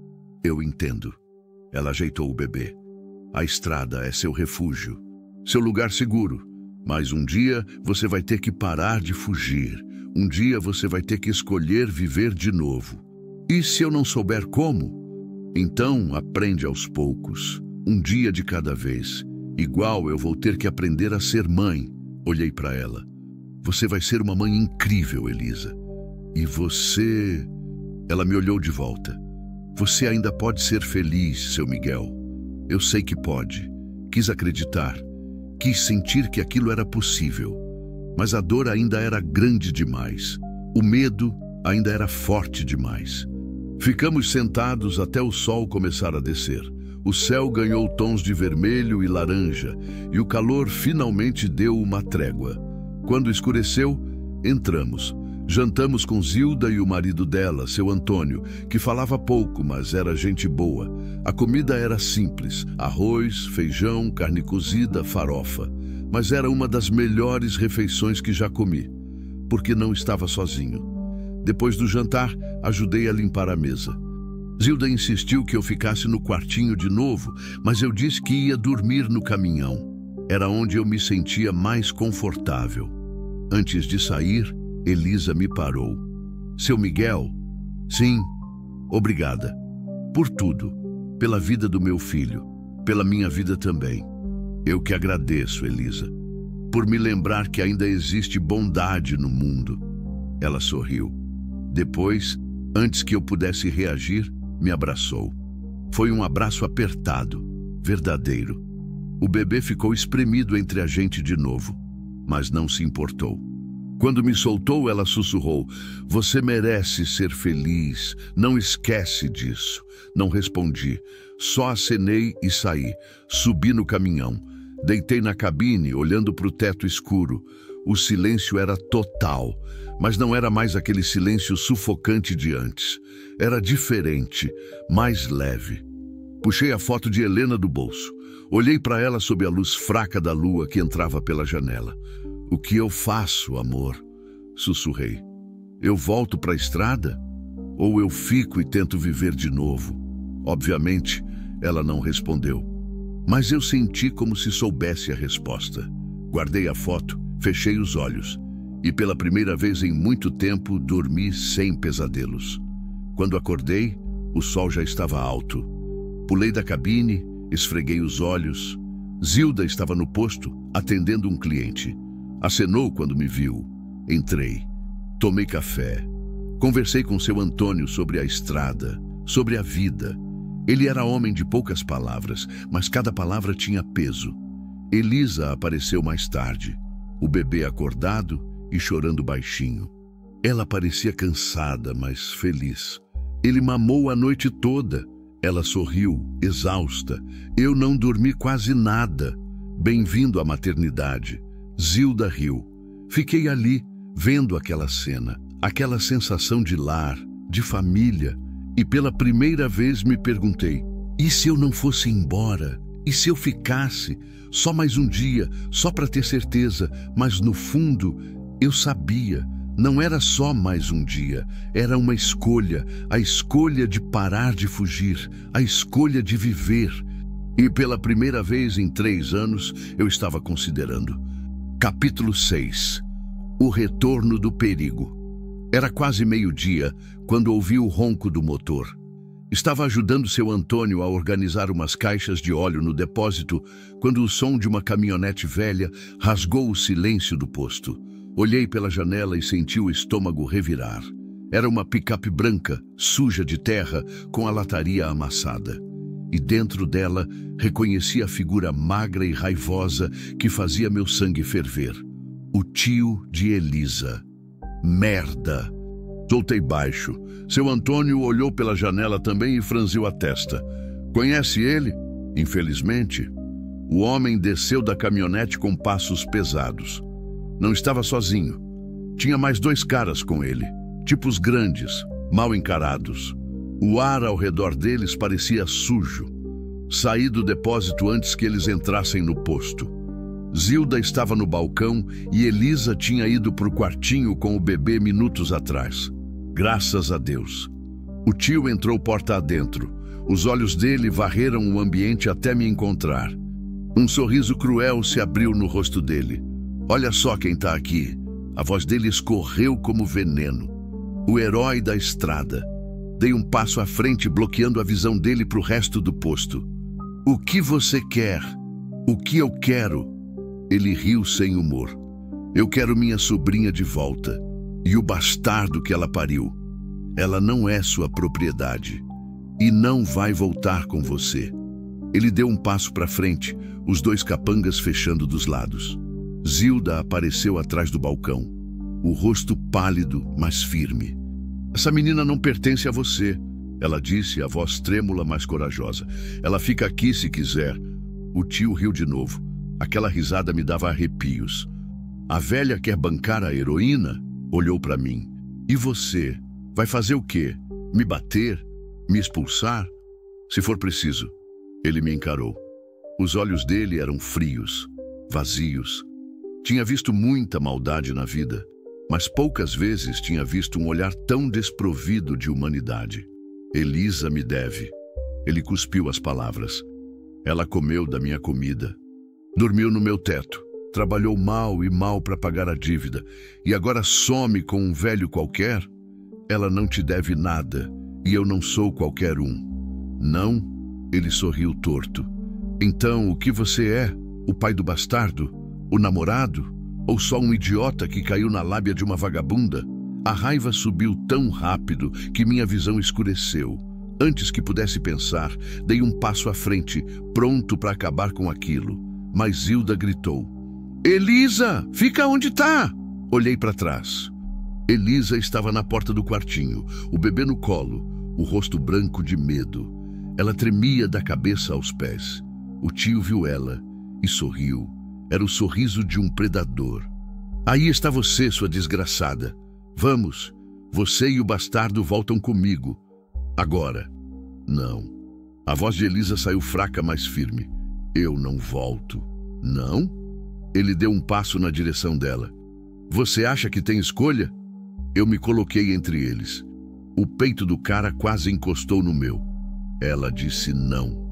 Eu entendo. Ela ajeitou o bebê. A estrada é seu refúgio, seu lugar seguro. Mas um dia você vai ter que parar de fugir. Um dia você vai ter que escolher viver de novo. E se eu não souber como? Então aprende aos poucos, um dia de cada vez. Igual eu vou ter que aprender a ser mãe. Olhei para ela. Você vai ser uma mãe incrível, Elisa. E você... Ela me olhou de volta. Você ainda pode ser feliz, seu Miguel. Eu sei que pode. Quis acreditar. Quis sentir que aquilo era possível. Mas a dor ainda era grande demais. O medo, ainda era forte demais. Ficamos sentados até o sol começar a descer. O céu ganhou tons de vermelho e laranja, e o calor finalmente deu uma trégua. Quando escureceu, entramos. Jantamos com Zilda e o marido dela, seu Antônio, que falava pouco, mas era gente boa. A comida era simples: arroz, feijão, carne cozida, farofa. Mas era uma das melhores refeições que já comi, porque não estava sozinho. Depois do jantar, ajudei a limpar a mesa. Zilda insistiu que eu ficasse no quartinho de novo, mas eu disse que ia dormir no caminhão. Era onde eu me sentia mais confortável. Antes de sair, Elisa me parou. Seu Miguel? Sim, obrigada. Por tudo. Pela vida do meu filho. Pela minha vida também. Eu que agradeço, Elisa. Por me lembrar que ainda existe bondade no mundo. Ela sorriu. Depois, antes que eu pudesse reagir, me abraçou. Foi um abraço apertado, verdadeiro. O bebê ficou espremido entre a gente de novo, mas não se importou. Quando me soltou, ela sussurrou: "Você merece ser feliz, não esquece disso." Não respondi, só acenei e saí. Subi no caminhão, deitei na cabine, olhando para o teto escuro. O silêncio era total, mas não era mais aquele silêncio sufocante de antes. Era diferente, mais leve. Puxei a foto de Helena do bolso. Olhei para ela sob a luz fraca da lua que entrava pela janela. "O que eu faço, amor?" sussurrei. "Eu volto para a estrada? Ou eu fico e tento viver de novo?" Obviamente, ela não respondeu. Mas eu senti como se soubesse a resposta. Guardei a foto, fechei os olhos. E pela primeira vez em muito tempo, dormi sem pesadelos. Quando acordei, o sol já estava alto. Pulei da cabine, esfreguei os olhos. Zilda estava no posto, atendendo um cliente. Acenou quando me viu. Entrei. Tomei café. Conversei com seu Antônio sobre a estrada, sobre a vida. Ele era homem de poucas palavras, mas cada palavra tinha peso. Elisa apareceu mais tarde, o bebê acordado e chorando baixinho. Ela parecia cansada, mas feliz. Ele mamou a noite toda. Ela sorriu, exausta. Eu não dormi quase nada. Bem-vindo à maternidade. Zilda riu. Fiquei ali, vendo aquela cena, aquela sensação de lar, de família, e pela primeira vez me perguntei: e se eu não fosse embora? E se eu ficasse? Só mais um dia, só para ter certeza, mas no fundo eu sabia. Não era só mais um dia, era uma escolha, a escolha de parar de fugir, a escolha de viver. E pela primeira vez em 3 anos, eu estava considerando. Capítulo 6. O retorno do perigo. Era quase meio-dia, quando ouvi o ronco do motor. Estava ajudando seu Antônio a organizar umas caixas de óleo no depósito, quando o som de uma caminhonete velha rasgou o silêncio do posto. Olhei pela janela e senti o estômago revirar. Era uma picape branca, suja de terra, com a lataria amassada. E dentro dela, reconheci a figura magra e raivosa que fazia meu sangue ferver. O tio de Elisa. Merda! Soltei baixo. Seu Antônio olhou pela janela também e franziu a testa. Conhece ele? Infelizmente. O homem desceu da caminhonete com passos pesados. Não estava sozinho. Tinha mais 2 caras com ele, tipos grandes, mal encarados. O ar ao redor deles parecia sujo. Saí do depósito antes que eles entrassem no posto. Zilda estava no balcão e Elisa tinha ido para o quartinho com o bebê minutos atrás. Graças a Deus. O tio entrou porta adentro. Os olhos dele varreram o ambiente até me encontrar. Um sorriso cruel se abriu no rosto dele. Olha só quem está aqui. A voz dele escorreu como veneno. O herói da estrada. Dei um passo à frente, bloqueando a visão dele para o resto do posto. O que você quer? O que eu quero? Ele riu sem humor. Eu quero minha sobrinha de volta. E o bastardo que ela pariu. Ela não é sua propriedade. E não vai voltar com você. Ele deu um passo para frente, os 2 capangas fechando dos lados. Zilda apareceu atrás do balcão, o rosto pálido, mas firme. Essa menina não pertence a você, ela disse, a voz trêmula, mas corajosa. Ela fica aqui se quiser. O tio riu de novo. Aquela risada me dava arrepios. A velha quer bancar a heroína? Olhou para mim. E você? Vai fazer o quê? Me bater? Me expulsar? Se for preciso. Ele me encarou. Os olhos dele eram frios, vazios. Tinha visto muita maldade na vida, mas poucas vezes tinha visto um olhar tão desprovido de humanidade. Elisa me deve. Ele cuspiu as palavras. Ela comeu da minha comida. Dormiu no meu teto. Trabalhou mal e mal para pagar a dívida. E agora some com um velho qualquer? Ela não te deve nada. E eu não sou qualquer um. Não? Ele sorriu torto. Então, o que você é? O pai do bastardo? O namorado? Ou só um idiota que caiu na lábia de uma vagabunda? A raiva subiu tão rápido que minha visão escureceu. Antes que pudesse pensar, dei um passo à frente, pronto para acabar com aquilo. Mas Hilda gritou. Elisa, fica onde tá? Olhei para trás. Elisa estava na porta do quartinho, o bebê no colo, o rosto branco de medo. Ela tremia da cabeça aos pés. O tio viu ela e sorriu. Era o sorriso de um predador. Aí está você, sua desgraçada. Vamos, você e o bastardo voltam comigo. Agora. Não. A voz de Elisa saiu fraca, mas firme. Eu não volto. Não? Ele deu um passo na direção dela. Você acha que tem escolha? Eu me coloquei entre eles. O peito do cara quase encostou no meu. Ela disse não.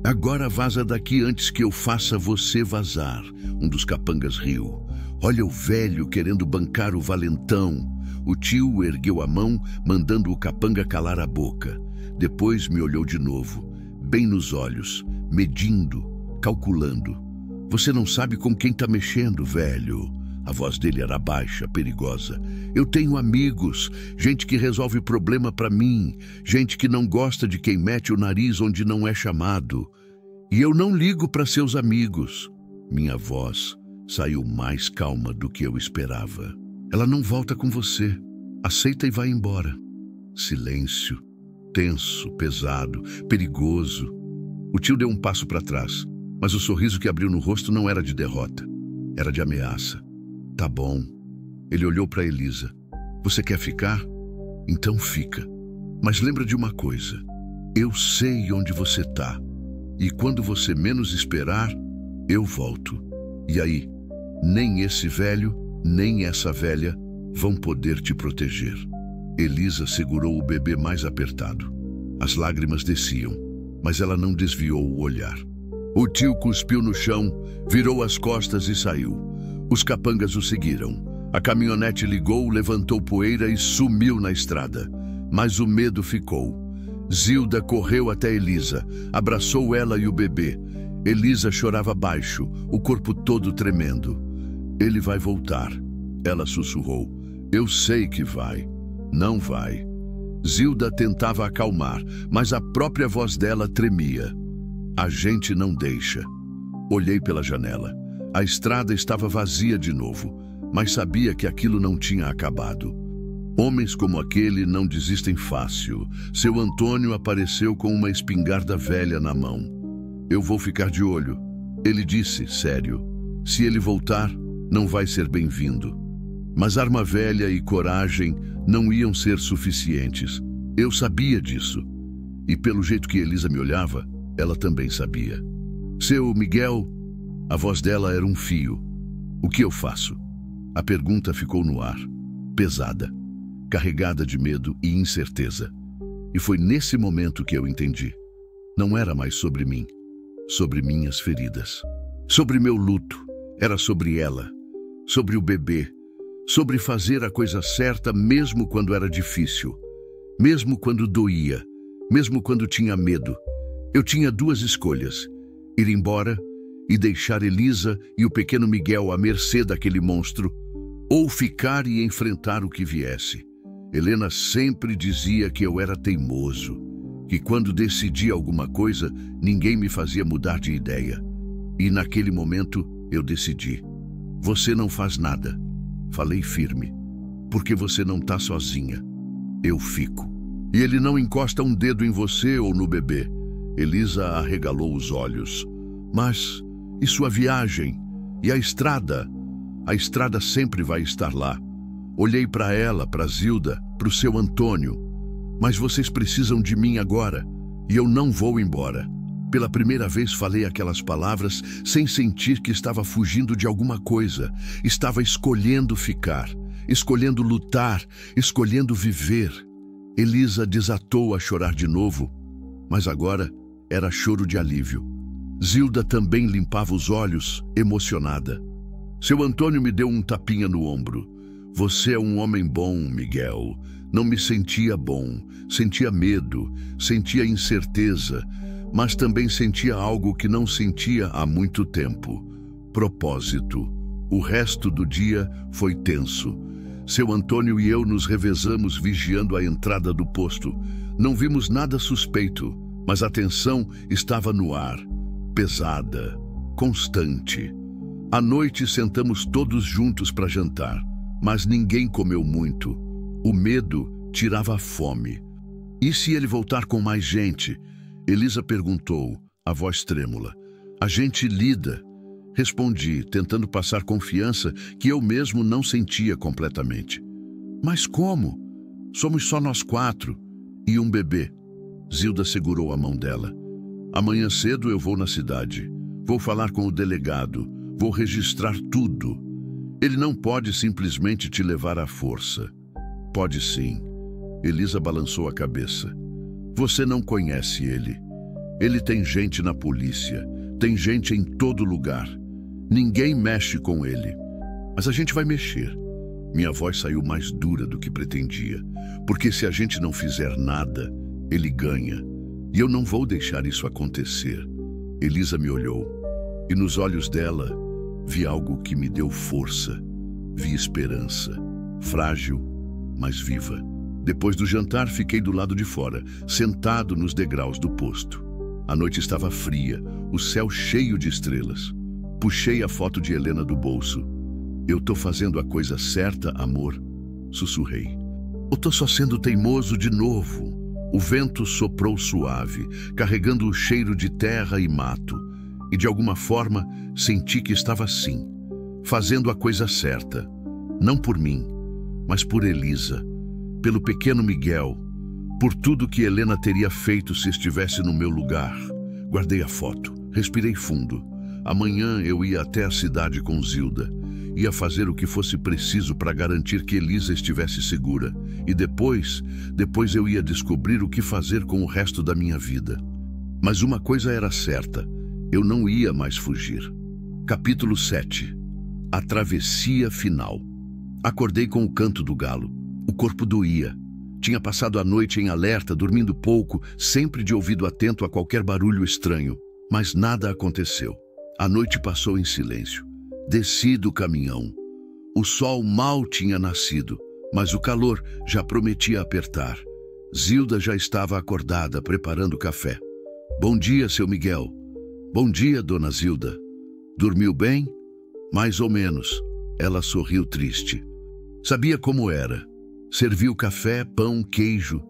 Agora vaza daqui antes que eu faça você vazar. Um dos capangas riu. Olha o velho querendo bancar o valentão. O tio ergueu a mão, mandando o capanga calar a boca. Depois me olhou de novo, bem nos olhos, medindo, calculando. Você não sabe com quem tá mexendo, velho. A voz dele era baixa, perigosa. Eu tenho amigos, gente que resolve problema pra mim, gente que não gosta de quem mete o nariz onde não é chamado. E eu não ligo para seus amigos. Minha voz saiu mais calma do que eu esperava. Ela não volta com você. Aceita e vai embora. Silêncio. Tenso, pesado, perigoso. O tio deu um passo para trás, mas o sorriso que abriu no rosto não era de derrota. Era de ameaça. Tá bom. Ele olhou para Elisa. Você quer ficar? Então fica. Mas lembra de uma coisa. Eu sei onde você tá. E quando você menos esperar, eu volto. E aí, nem esse velho, nem essa velha vão poder te proteger. Elisa segurou o bebê mais apertado. As lágrimas desciam, mas ela não desviou o olhar. O tio cuspiu no chão, virou as costas e saiu. Os capangas o seguiram. A caminhonete ligou, levantou poeira e sumiu na estrada. Mas o medo ficou. Zilda correu até Elisa, abraçou ela e o bebê. Elisa chorava baixo, o corpo todo tremendo. Ele vai voltar, ela sussurrou. Eu sei que vai. Não vai. Zilda tentava acalmar, mas a própria voz dela tremia. A gente não deixa. Olhei pela janela. A estrada estava vazia de novo, mas sabia que aquilo não tinha acabado. Homens como aquele não desistem fácil. Seu Antônio apareceu com uma espingarda velha na mão. Eu vou ficar de olho. Ele disse, sério. Se ele voltar, não vai ser bem-vindo. Mas arma velha e coragem não iam ser suficientes. Eu sabia disso. E pelo jeito que Elisa me olhava, ela também sabia. Seu Miguel, a voz dela era um fio. O que eu faço? A pergunta ficou no ar, pesada, carregada de medo e incerteza. E foi nesse momento que eu entendi. Não era mais sobre mim, sobre minhas feridas. Sobre meu luto, era sobre ela, sobre o bebê, sobre fazer a coisa certa mesmo quando era difícil, mesmo quando doía, mesmo quando tinha medo. Eu tinha duas escolhas, ir embora e deixar Elisa e o pequeno Miguel à mercê daquele monstro, ou ficar e enfrentar o que viesse. Helena sempre dizia que eu era teimoso, que quando decidia alguma coisa, ninguém me fazia mudar de ideia. E naquele momento, eu decidi. Você não faz nada. Falei firme. Porque você não está sozinha. eu fico. E ele não encosta um dedo em você ou no bebê. Elisa arregalou os olhos. Mas, e sua viagem? E a estrada? A estrada sempre vai estar lá. Olhei para ela, para Zilda, para o seu Antônio. Mas vocês precisam de mim agora, e eu não vou embora. Pela primeira vez falei aquelas palavras sem sentir que estava fugindo de alguma coisa. Estava escolhendo ficar, escolhendo lutar, escolhendo viver. Elisa desatou a chorar de novo, mas agora era choro de alívio. Zilda também limpava os olhos, emocionada. Seu Antônio me deu um tapinha no ombro. Você é um homem bom, Miguel. Não me sentia bom, sentia medo, sentia incerteza, mas também sentia algo que não sentia há muito tempo. Propósito. O resto do dia foi tenso. Seu Antônio e eu nos revezamos vigiando a entrada do posto. Não vimos nada suspeito, mas a tensão estava no ar, pesada, constante. À noite sentamos todos juntos para jantar, mas ninguém comeu muito. O medo tirava a fome. E se ele voltar com mais gente? Elisa perguntou, a voz trêmula. A gente lida. Respondi, tentando passar confiança que eu mesmo não sentia completamente. Mas como? Somos só nós 4 e um bebê. Zilda segurou a mão dela. Amanhã cedo eu vou na cidade. Vou falar com o delegado. Vou registrar tudo. Ele não pode simplesmente te levar à força. Pode sim. Elisa balançou a cabeça. Você não conhece ele. Ele tem gente na polícia. Tem gente em todo lugar. Ninguém mexe com ele. Mas a gente vai mexer. Minha voz saiu mais dura do que pretendia. Porque se a gente não fizer nada, ele ganha. E eu não vou deixar isso acontecer. Elisa me olhou. E nos olhos dela, vi algo que me deu força. Vi esperança. Frágil, mas viva. Depois do jantar, fiquei do lado de fora, sentado nos degraus do posto. A noite estava fria, o céu cheio de estrelas. Puxei a foto de Helena do bolso. Eu tô fazendo a coisa certa, amor? Sussurrei. Ou tô só sendo teimoso de novo? O vento soprou suave, carregando o cheiro de terra e mato. E de alguma forma, senti que estava assim, fazendo a coisa certa. Não por mim, mas por Elisa. Pelo pequeno Miguel, por tudo que Helena teria feito se estivesse no meu lugar. Guardei a foto, respirei fundo. Amanhã eu ia até a cidade com Zilda. Ia fazer o que fosse preciso para garantir que Elisa estivesse segura. E depois eu ia descobrir o que fazer com o resto da minha vida. Mas uma coisa era certa, eu não ia mais fugir. Capítulo 7. A travessia final. Acordei com o canto do galo. O corpo doía. Tinha passado a noite em alerta, dormindo pouco, sempre de ouvido atento a qualquer barulho estranho. Mas nada aconteceu. A noite passou em silêncio. Desci do caminhão. O sol mal tinha nascido, mas o calor já prometia apertar. Zilda já estava acordada, preparando café. Bom dia, seu Miguel. Bom dia, dona Zilda. Dormiu bem? Mais ou menos. Ela sorriu triste. Sabia como era. Serviu café, pão, queijo.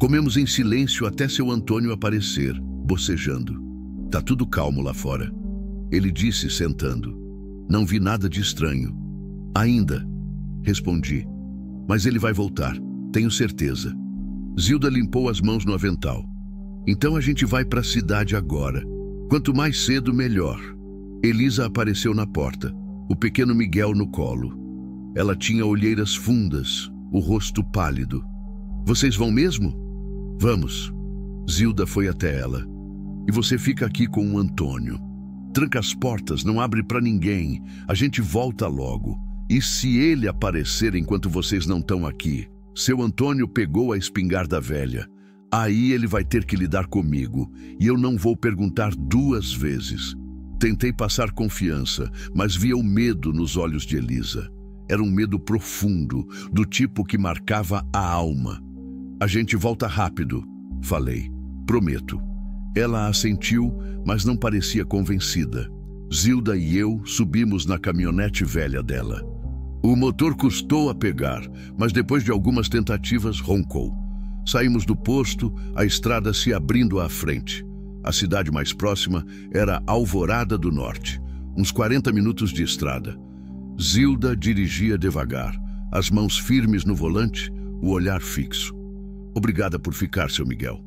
Comemos em silêncio até seu Antônio aparecer, bocejando. Tá tudo calmo lá fora. Ele disse, sentando. Não vi nada de estranho. Ainda, respondi. Mas ele vai voltar, tenho certeza. Zilda limpou as mãos no avental. Então a gente vai para a cidade agora. Quanto mais cedo, melhor. Elisa apareceu na porta, o pequeno Miguel no colo. Ela tinha olheiras fundas, o rosto pálido. Vocês vão mesmo? Vamos. Zilda foi até ela. E você fica aqui com o Antônio. Tranca as portas, não abre para ninguém. A gente volta logo. E se ele aparecer enquanto vocês não estão aqui? Seu Antônio pegou a espingarda velha. Aí ele vai ter que lidar comigo. E eu não vou perguntar 2 vezes. Tentei passar confiança, mas via o medo nos olhos de Elisa. Era um medo profundo, do tipo que marcava a alma. A gente volta rápido, falei. Prometo. Ela assentiu, mas não parecia convencida. Zilda e eu subimos na caminhonete velha dela. O motor custou a pegar, mas depois de algumas tentativas roncou. Saímos do posto, a estrada se abrindo à frente. A cidade mais próxima era Alvorada do Norte, uns 40 minutos de estrada. Zilda dirigia devagar, as mãos firmes no volante, o olhar fixo. Obrigada por ficar, seu Miguel.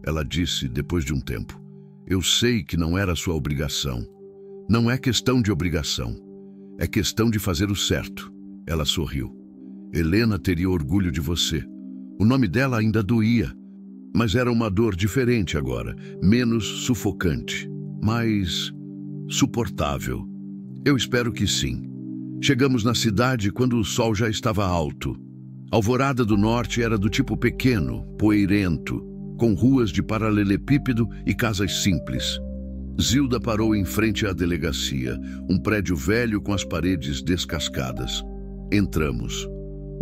Ela disse depois de um tempo. Eu sei que não era sua obrigação. Não é questão de obrigação. É questão de fazer o certo. Ela sorriu. Helena teria orgulho de você. O nome dela ainda doía, mas era uma dor diferente agora, menos sufocante, mais suportável. Eu espero que sim. Chegamos na cidade quando o sol já estava alto. Alvorada do Norte era do tipo pequeno, poeirento, com ruas de paralelepípedo e casas simples. Zilda parou em frente à delegacia, um prédio velho com as paredes descascadas. Entramos.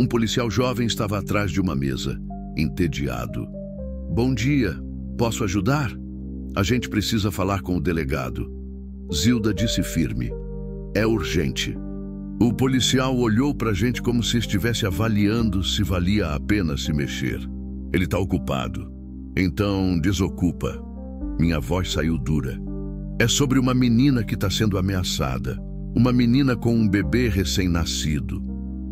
Um policial jovem estava atrás de uma mesa, entediado. Bom dia, posso ajudar? A gente precisa falar com o delegado. Zilda disse firme. É urgente. O policial olhou para a gente como se estivesse avaliando se valia a pena se mexer. Ele está ocupado. Então, desocupa. Minha voz saiu dura. É sobre uma menina que está sendo ameaçada. Uma menina com um bebê recém-nascido.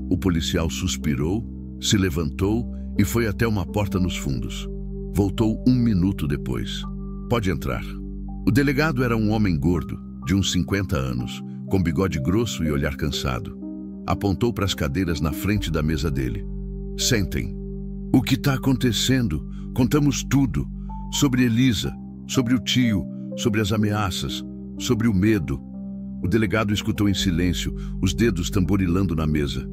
O policial suspirou, se levantou e foi até uma porta nos fundos. Voltou 1 minuto depois. Pode entrar. O delegado era um homem gordo, de uns 50 anos, com bigode grosso e olhar cansado. Apontou para as cadeiras na frente da mesa dele. Sentem. O que está acontecendo? Contamos tudo. Sobre Elisa, sobre o tio, sobre as ameaças, sobre o medo. O delegado escutou em silêncio, os dedos tamborilando na mesa.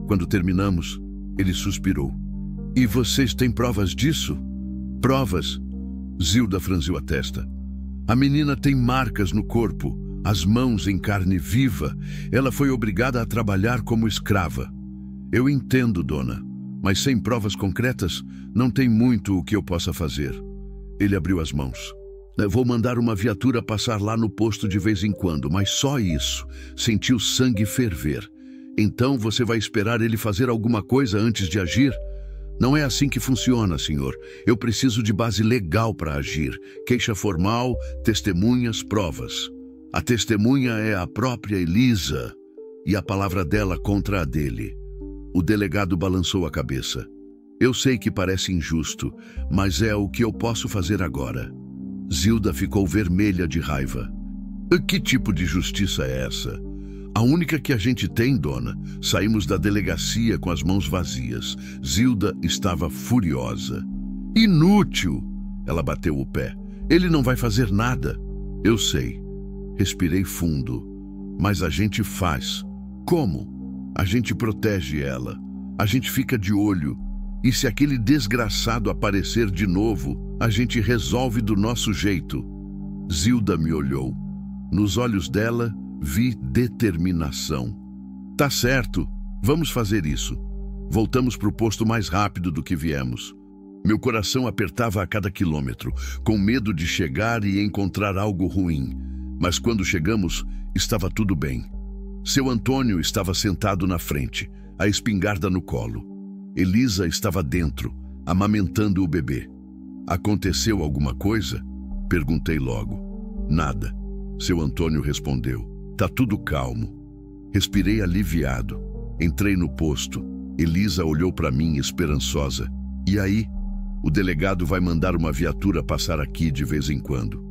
Quando terminamos, ele suspirou. E vocês têm provas disso? Provas? Zilda franziu a testa. A menina tem marcas no corpo, as mãos em carne viva. Ela foi obrigada a trabalhar como escrava. Eu entendo, dona, mas sem provas concretas, não tem muito o que eu possa fazer. Ele abriu as mãos. Vou mandar uma viatura passar lá no posto de vez em quando, mas só isso. Senti o sangue ferver. Então você vai esperar ele fazer alguma coisa antes de agir? Não é assim que funciona, senhor. Eu preciso de base legal para agir. Queixa formal, testemunhas, provas. A testemunha é a própria Elisa e a palavra dela contra a dele. O delegado balançou a cabeça. Eu sei que parece injusto, mas é o que eu posso fazer agora. Zilda ficou vermelha de raiva. Que tipo de justiça é essa? A única que a gente tem, dona. Saímos da delegacia com as mãos vazias. Zilda estava furiosa. Inútil! Ela bateu o pé. Ele não vai fazer nada. Eu sei. Respirei fundo. Mas a gente faz. Como? A gente protege ela. A gente fica de olho. E se aquele desgraçado aparecer de novo, a gente resolve do nosso jeito. Zilda me olhou. Nos olhos dela, vi determinação. Tá certo, vamos fazer isso. Voltamos para o posto mais rápido do que viemos. Meu coração apertava a cada quilômetro, com medo de chegar e encontrar algo ruim. Mas quando chegamos, estava tudo bem. Seu Antônio estava sentado na frente, a espingarda no colo. Elisa estava dentro, amamentando o bebê. Aconteceu alguma coisa? Perguntei logo. Nada. Seu Antônio respondeu. Tá tudo calmo. Respirei aliviado. Entrei no posto. Elisa olhou para mim esperançosa. E aí? O delegado vai mandar uma viatura passar aqui de vez em quando.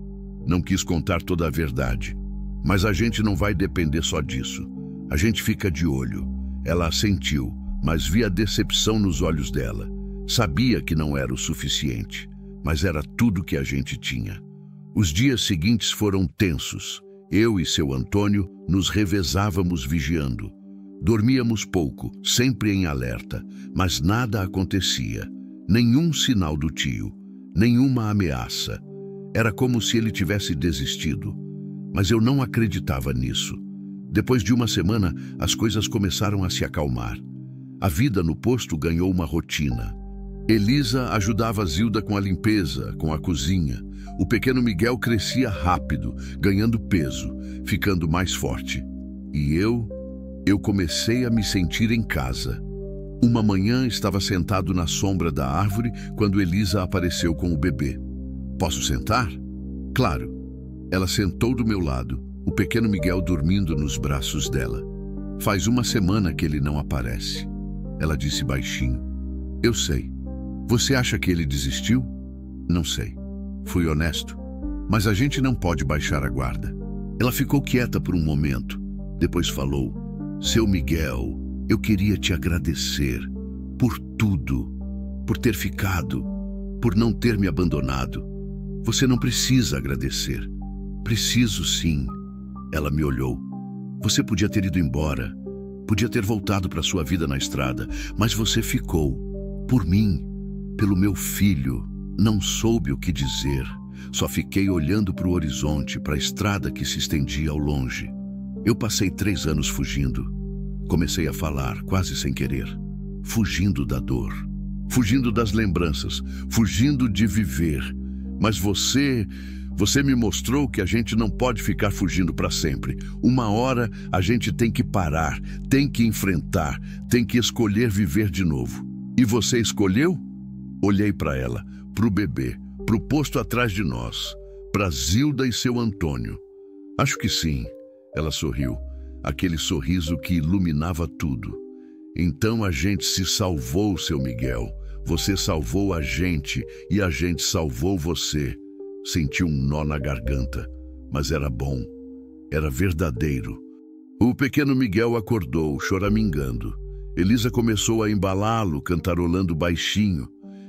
Não quis contar toda a verdade. Mas a gente não vai depender só disso. A gente fica de olho. Ela assentiu, mas vi a decepção nos olhos dela. Sabia que não era o suficiente, mas era tudo que a gente tinha. Os dias seguintes foram tensos. Eu e seu Antônio nos revezávamos vigiando. Dormíamos pouco, sempre em alerta, mas nada acontecia. Nenhum sinal do tio, nenhuma ameaça. Era como se ele tivesse desistido. Mas eu não acreditava nisso. Depois de uma semana, as coisas começaram a se acalmar. A vida no posto ganhou uma rotina. Elisa ajudava Zilda com a limpeza, com a cozinha. O pequeno Miguel crescia rápido, ganhando peso, ficando mais forte. E eu comecei a me sentir em casa. Uma manhã estava sentado na sombra da árvore quando Elisa apareceu com o bebê. Posso sentar? Claro. Ela sentou do meu lado, o pequeno Miguel dormindo nos braços dela. Faz uma semana que ele não aparece. Ela disse baixinho. Eu sei. Você acha que ele desistiu? Não sei. Fui honesto. Mas a gente não pode baixar a guarda. Ela ficou quieta por um momento. Depois falou. Seu Miguel, eu queria te agradecer por tudo, por ter ficado, por não ter me abandonado. Você não precisa agradecer. Preciso sim. Ela me olhou. Você podia ter ido embora, podia ter voltado para sua vida na estrada, mas você ficou. Por mim, pelo meu filho. Não soube o que dizer. Só fiquei olhando para o horizonte, para a estrada que se estendia ao longe. Eu passei 3 anos fugindo. Comecei a falar, quase sem querer. Fugindo da dor. Fugindo das lembranças. Fugindo de viver. Mas você me mostrou que a gente não pode ficar fugindo para sempre. Uma hora a gente tem que parar, tem que enfrentar, tem que escolher viver de novo. E você escolheu? Olhei para ela, para o bebê, para o posto atrás de nós, para Zilda e seu Antônio. Acho que sim. Ela sorriu, aquele sorriso que iluminava tudo. Então a gente se salvou, seu Miguel. Você salvou a gente e a gente salvou você. Senti um nó na garganta, mas era bom. Era verdadeiro. O pequeno Miguel acordou, choramingando. Elisa começou a embalá-lo, cantarolando baixinho.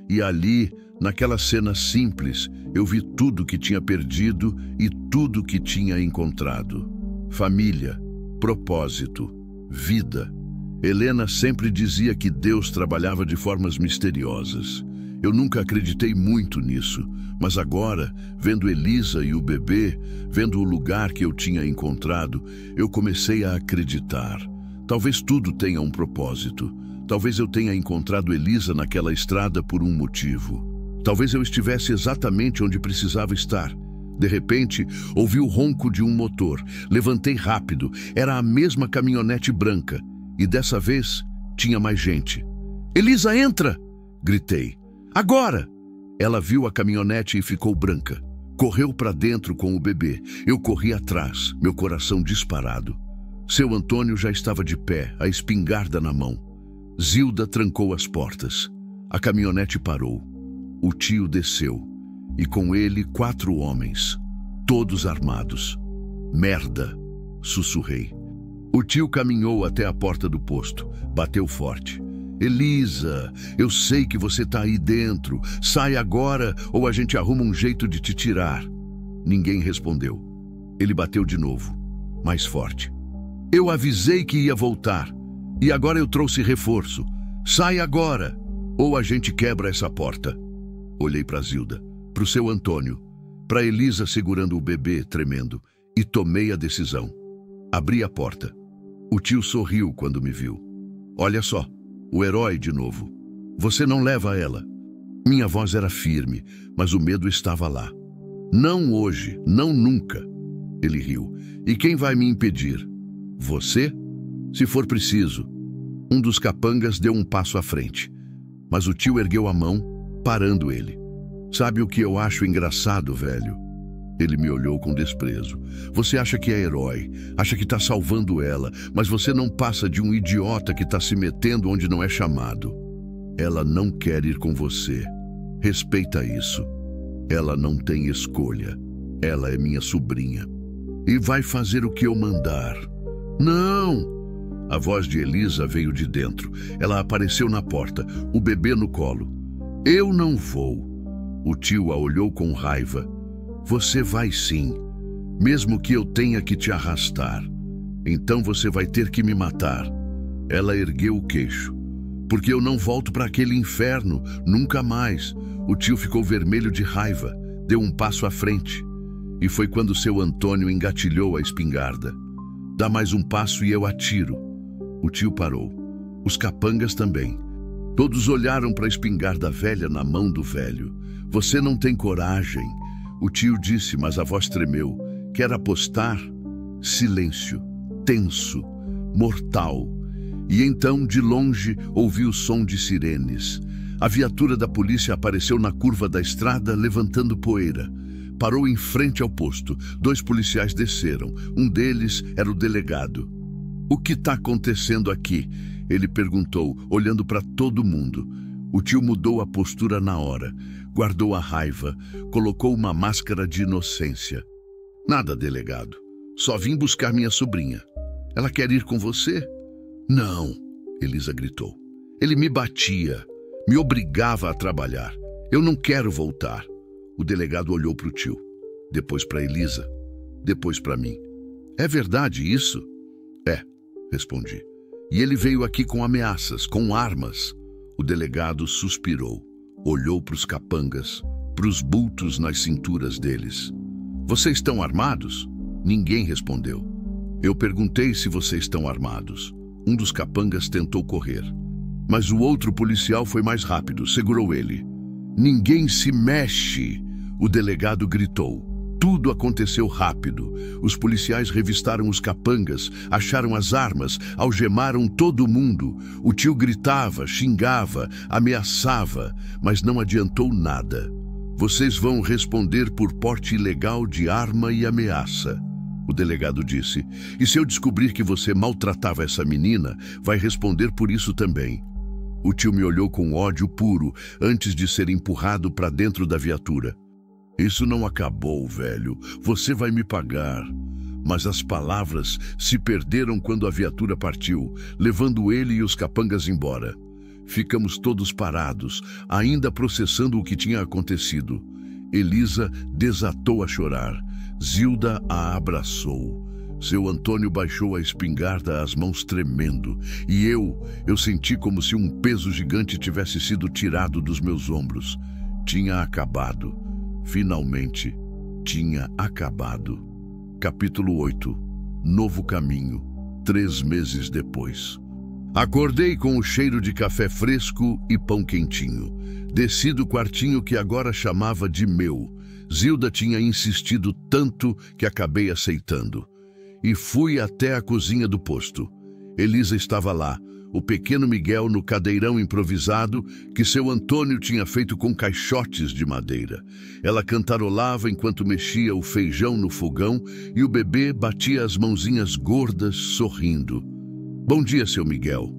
E ali, naquela cena simples, eu vi tudo que tinha perdido e tudo que tinha encontrado. Família, propósito, vida. Helena sempre dizia que Deus trabalhava de formas misteriosas. Eu nunca acreditei muito nisso, mas agora, vendo Elisa e o bebê, vendo o lugar que eu tinha encontrado, eu comecei a acreditar. Talvez tudo tenha um propósito. Talvez eu tenha encontrado Elisa naquela estrada por um motivo. Talvez eu estivesse exatamente onde precisava estar. De repente, ouvi o ronco de um motor. Levantei rápido. Era a mesma caminhonete branca. E dessa vez, tinha mais gente. Elisa, entra! Gritei. Agora! Ela viu a caminhonete e ficou branca. Correu para dentro com o bebê. Eu corri atrás, meu coração disparado. Seu Antônio já estava de pé, a espingarda na mão. Zilda trancou as portas. A caminhonete parou. O tio desceu. E com ele 4 homens, todos armados. Merda! Sussurrei. O tio caminhou até a porta do posto. Bateu forte. Elisa, eu sei que você está aí dentro. Sai agora ou a gente arruma um jeito de te tirar. Ninguém respondeu. Ele bateu de novo, mais forte. Eu avisei que ia voltar. E agora eu trouxe reforço. Sai agora, ou a gente quebra essa porta. Olhei para Zilda, para o seu Antônio, para Elisa segurando o bebê, tremendo, e tomei a decisão. Abri a porta. O tio sorriu quando me viu. Olha só, o herói de novo. Você não leva ela. Minha voz era firme, mas o medo estava lá. Não hoje, não nunca. Ele riu. E quem vai me impedir? Você? Se for preciso. Um dos capangas deu um passo à frente, mas o tio ergueu a mão, parando ele. Sabe o que eu acho engraçado, velho? Ele me olhou com desprezo. Você acha que é herói, acha que está salvando ela, mas você não passa de um idiota que está se metendo onde não é chamado. Ela não quer ir com você. Respeita isso. Ela não tem escolha. Ela é minha sobrinha. E vai fazer o que eu mandar. Não! A voz de Elisa veio de dentro. Ela apareceu na porta, o bebê no colo. Eu não vou. O tio a olhou com raiva. Você vai sim, mesmo que eu tenha que te arrastar. Então você vai ter que me matar. Ela ergueu o queixo. Porque eu não volto para aquele inferno, nunca mais. O tio ficou vermelho de raiva, deu um passo à frente. E foi quando seu Antônio engatilhou a espingarda. Dá mais um passo e eu atiro. O tio parou. Os capangas também. Todos olharam para a espingarda velha na mão do velho. Você não tem coragem. O tio disse, mas a voz tremeu. Quer apostar? Silêncio. Tenso. Mortal. E então, de longe, ouvi o som de sirenes. A viatura da polícia apareceu na curva da estrada, levantando poeira. Parou em frente ao posto. 2 policiais desceram. Um deles era o delegado. "O que está acontecendo aqui?" ele perguntou, olhando para todo mundo. O tio mudou a postura na hora. Guardou a raiva. Colocou uma máscara de inocência. "Nada, delegado. Só vim buscar minha sobrinha. Ela quer ir com você?" "Não", Elisa gritou. "Ele me batia. Me obrigava a trabalhar. Eu não quero voltar." O delegado olhou para o tio, depois para Elisa, depois para mim. "É verdade isso?" "É", respondi. "E ele veio aqui com ameaças, com armas." O delegado suspirou, olhou para os capangas, para os bultos nas cinturas deles. "Vocês estão armados?" Ninguém respondeu. Eu perguntei se vocês estão armados. Um dos capangas tentou correr. Mas o outro policial foi mais rápido, segurou ele. "Ninguém se mexe!" O delegado gritou. Tudo aconteceu rápido. Os policiais revistaram os capangas, acharam as armas, algemaram todo mundo. O tio gritava, xingava, ameaçava, mas não adiantou nada. "Vocês vão responder por porte ilegal de arma e ameaça", o delegado disse. "E se eu descobrir que você maltratava essa menina, vai responder por isso também." O tio me olhou com ódio puro antes de ser empurrado para dentro da viatura. "Isso não acabou, velho. Você vai me pagar." Mas as palavras se perderam quando a viatura partiu, levando ele e os capangas embora. Ficamos todos parados, ainda processando o que tinha acontecido. Elisa desatou a chorar. Zilda a abraçou. Seu Antônio baixou a espingarda, as mãos tremendo. E eu senti como se um peso gigante tivesse sido tirado dos meus ombros. Tinha acabado. Finalmente, tinha acabado. Capítulo 8. Novo caminho. 3 meses depois. Acordei com o cheiro de café fresco e pão quentinho. Desci do quartinho que agora chamava de meu. Zilda tinha insistido tanto que acabei aceitando. E fui até a cozinha do posto. Elisa estava lá, o pequeno Miguel no cadeirão improvisado que seu Antônio tinha feito com caixotes de madeira. Ela cantarolava enquanto mexia o feijão no fogão e o bebê batia as mãozinhas gordas, sorrindo. "Bom dia, seu Miguel."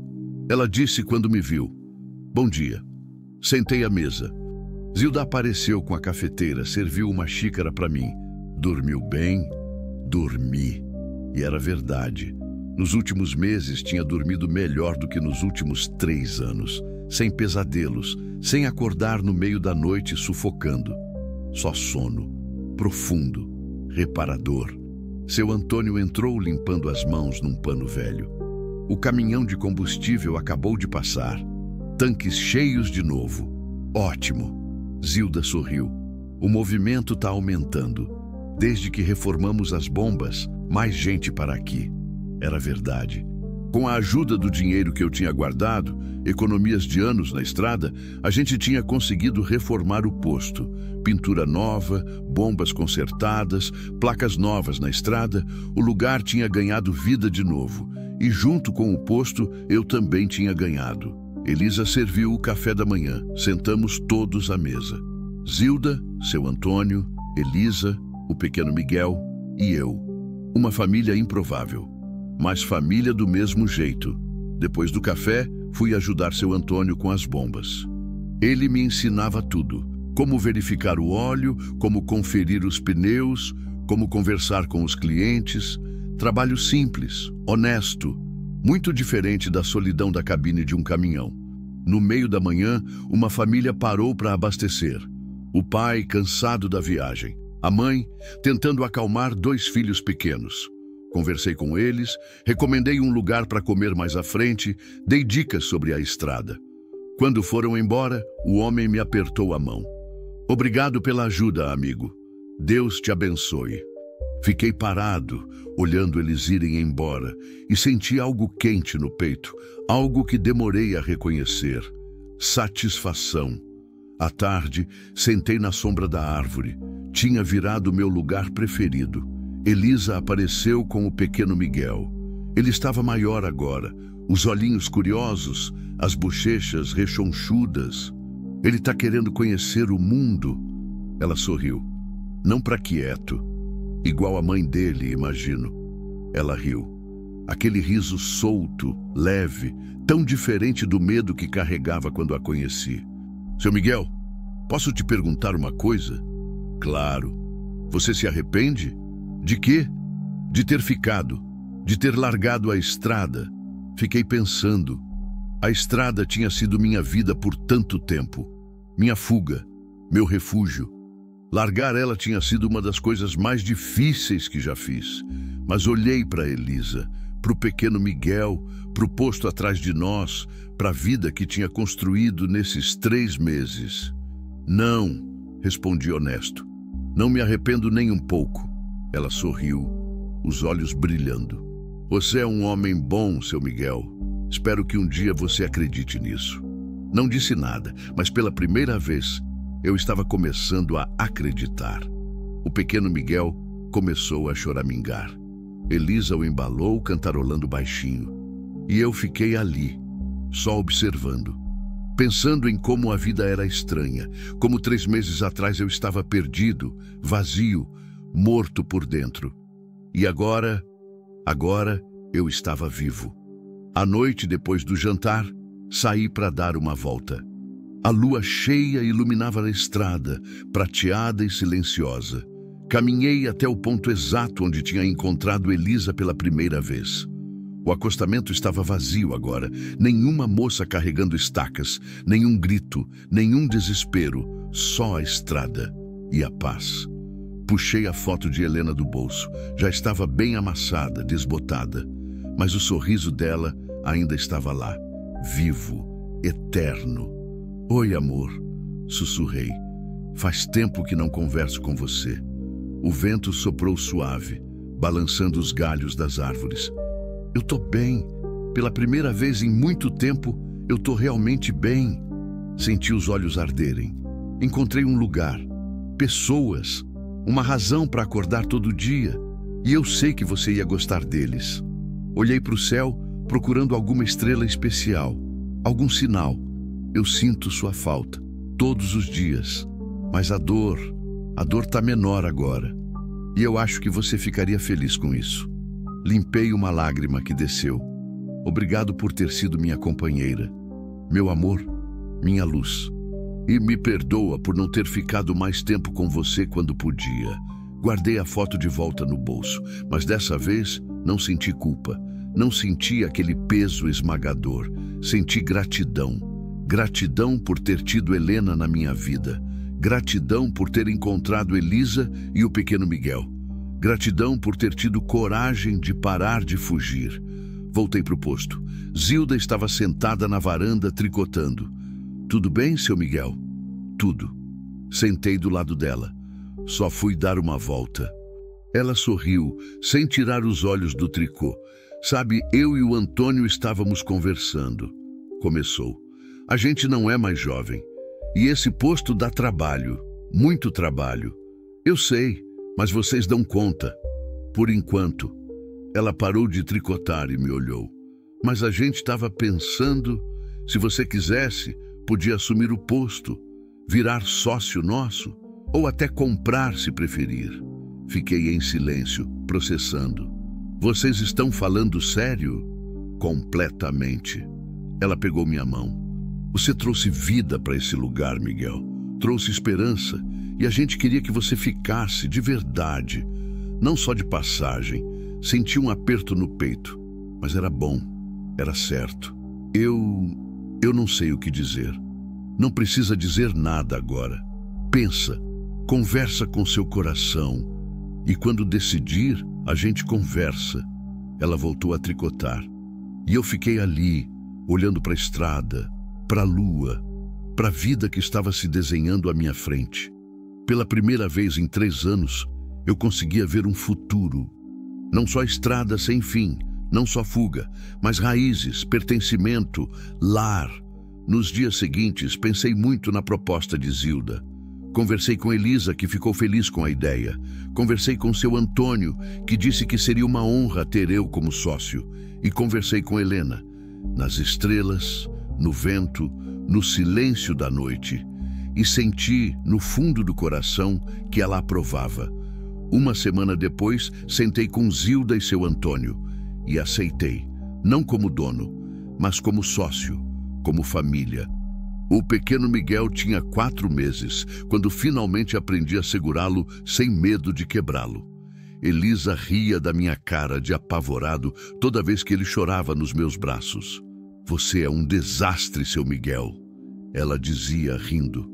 Ela disse quando me viu. "Bom dia." Sentei à mesa. Zilda apareceu com a cafeteira, serviu uma xícara para mim. "Dormiu bem?" Dormi. E era verdade. Nos últimos meses tinha dormido melhor do que nos últimos 3 anos. Sem pesadelos, sem acordar no meio da noite sufocando. Só sono. Profundo. Reparador. Seu Antônio entrou limpando as mãos num pano velho. O caminhão de combustível acabou de passar. Tanques cheios de novo. "Ótimo." Zilda sorriu. "O movimento está aumentando. Desde que reformamos as bombas, mais gente para aqui." Era verdade. Com a ajuda do dinheiro que eu tinha guardado, economias de anos na estrada, a gente tinha conseguido reformar o posto. Pintura nova, bombas consertadas, placas novas na estrada, o lugar tinha ganhado vida de novo. E junto com o posto, eu também tinha ganhado. Elisa serviu o café da manhã. Sentamos todos à mesa. Zilda, seu Antônio, Elisa, o pequeno Miguel e eu. Uma família improvável, mas família do mesmo jeito. Depois do café, fui ajudar seu Antônio com as bombas. Ele me ensinava tudo. Como verificar o óleo, como conferir os pneus, como conversar com os clientes. Trabalho simples, honesto, muito diferente da solidão da cabine de um caminhão. No meio da manhã, uma família parou para abastecer. O pai, cansado da viagem. A mãe, tentando acalmar 2 filhos pequenos. Conversei com eles, recomendei um lugar para comer mais à frente, dei dicas sobre a estrada. Quando foram embora, o homem me apertou a mão. "Obrigado pela ajuda, amigo. Deus te abençoe." Fiquei parado, olhando eles irem embora, e senti algo quente no peito, algo que demorei a reconhecer. Satisfação. À tarde, sentei na sombra da árvore. Tinha virado meu lugar preferido. Elisa apareceu com o pequeno Miguel. Ele estava maior agora, os olhinhos curiosos, as bochechas rechonchudas. Ele está querendo conhecer o mundo. Ela sorriu. Não para quieto, igual a mãe dele, imagino. Ela riu. Aquele riso solto, leve, tão diferente do medo que carregava quando a conheci. Seu Miguel, posso te perguntar uma coisa? Claro. Você se arrepende? De quê? De ter ficado, de ter largado a estrada. Fiquei pensando. A estrada tinha sido minha vida por tanto tempo. Minha fuga, meu refúgio. Largar ela tinha sido uma das coisas mais difíceis que já fiz. Mas olhei para Elisa, para o pequeno Miguel, para o posto atrás de nós, para a vida que tinha construído nesses 3 meses. Não, respondi honesto. Não me arrependo nem um pouco. Ela sorriu, os olhos brilhando. Você é um homem bom, seu Miguel. Espero que um dia você acredite nisso. Não disse nada, mas pela primeira vez eu estava começando a acreditar. O pequeno Miguel começou a choramingar. Elisa o embalou, cantarolando baixinho. E eu fiquei ali, só observando, pensando em como a vida era estranha, como 3 meses atrás eu estava perdido, vazio, morto por dentro. E agora eu estava vivo. À noite, depois do jantar, saí para dar uma volta. A lua cheia iluminava a estrada, prateada e silenciosa. Caminhei até o ponto exato onde tinha encontrado Elisa pela primeira vez. O acostamento estava vazio agora, nenhuma moça carregando estacas, nenhum grito, nenhum desespero, só a estrada e a paz. Puxei a foto de Helena do bolso, já estava bem amassada, desbotada, mas o sorriso dela ainda estava lá, vivo, eterno. Oi, amor, sussurrei. Faz tempo que não converso com você. O vento soprou suave, balançando os galhos das árvores. Eu tô bem. Pela primeira vez em muito tempo, eu tô realmente bem. Senti os olhos arderem. Encontrei um lugar, pessoas, uma razão para acordar todo dia. E eu sei que você ia gostar deles. Olhei para o céu, procurando alguma estrela especial, algum sinal. Eu sinto sua falta, todos os dias. Mas a dor tá menor agora. E eu acho que você ficaria feliz com isso. Limpei uma lágrima que desceu. Obrigado por ter sido minha companheira, meu amor, minha luz. E me perdoa por não ter ficado mais tempo com você quando podia. Guardei a foto de volta no bolso, mas dessa vez não senti culpa. Não senti aquele peso esmagador. Senti gratidão. Gratidão por ter tido Helena na minha vida. Gratidão por ter encontrado Elisa e o pequeno Miguel. Gratidão por ter tido coragem de parar de fugir. Voltei para o posto. Zilda estava sentada na varanda tricotando. Tudo bem, seu Miguel? Tudo. Sentei do lado dela. Só fui dar uma volta. Ela sorriu, sem tirar os olhos do tricô. Sabe, eu e o Antônio estávamos conversando. Começou. A gente não é mais jovem. E esse posto dá trabalho, muito trabalho. Eu sei, mas vocês dão conta. Por enquanto. Ela parou de tricotar e me olhou. Mas a gente estava pensando, se você quisesse, podia assumir o posto, virar sócio nosso, ou até comprar se preferir. Fiquei em silêncio, processando. Vocês estão falando sério? Completamente. Ela pegou minha mão. Você trouxe vida para esse lugar, Miguel. Trouxe esperança. E a gente queria que você ficasse de verdade. Não só de passagem. Senti um aperto no peito. Mas era bom. Era certo. Eu não sei o que dizer. Não precisa dizer nada agora. Pensa. Conversa com seu coração. E quando decidir, a gente conversa. Ela voltou a tricotar. E eu fiquei ali, olhando para a estrada, para a lua, para a vida que estava se desenhando à minha frente. Pela primeira vez em 3 anos, eu conseguia ver um futuro. Não só estrada sem fim, não só fuga, mas raízes, pertencimento, lar. Nos dias seguintes, pensei muito na proposta de Zilda. Conversei com Elisa, que ficou feliz com a ideia. Conversei com seu Antônio, que disse que seria uma honra ter eu como sócio. E conversei com Helena. nas estrelas, no vento, no silêncio da noite, e senti, no fundo do coração, que ela aprovava. Uma semana depois, sentei com Zilda e seu Antônio, e aceitei, não como dono, mas como sócio, como família. O pequeno Miguel tinha 4 meses, quando finalmente aprendi a segurá-lo sem medo de quebrá-lo. Elisa ria da minha cara de apavorado toda vez que ele chorava nos meus braços. "Você é um desastre, seu Miguel", ela dizia rindo,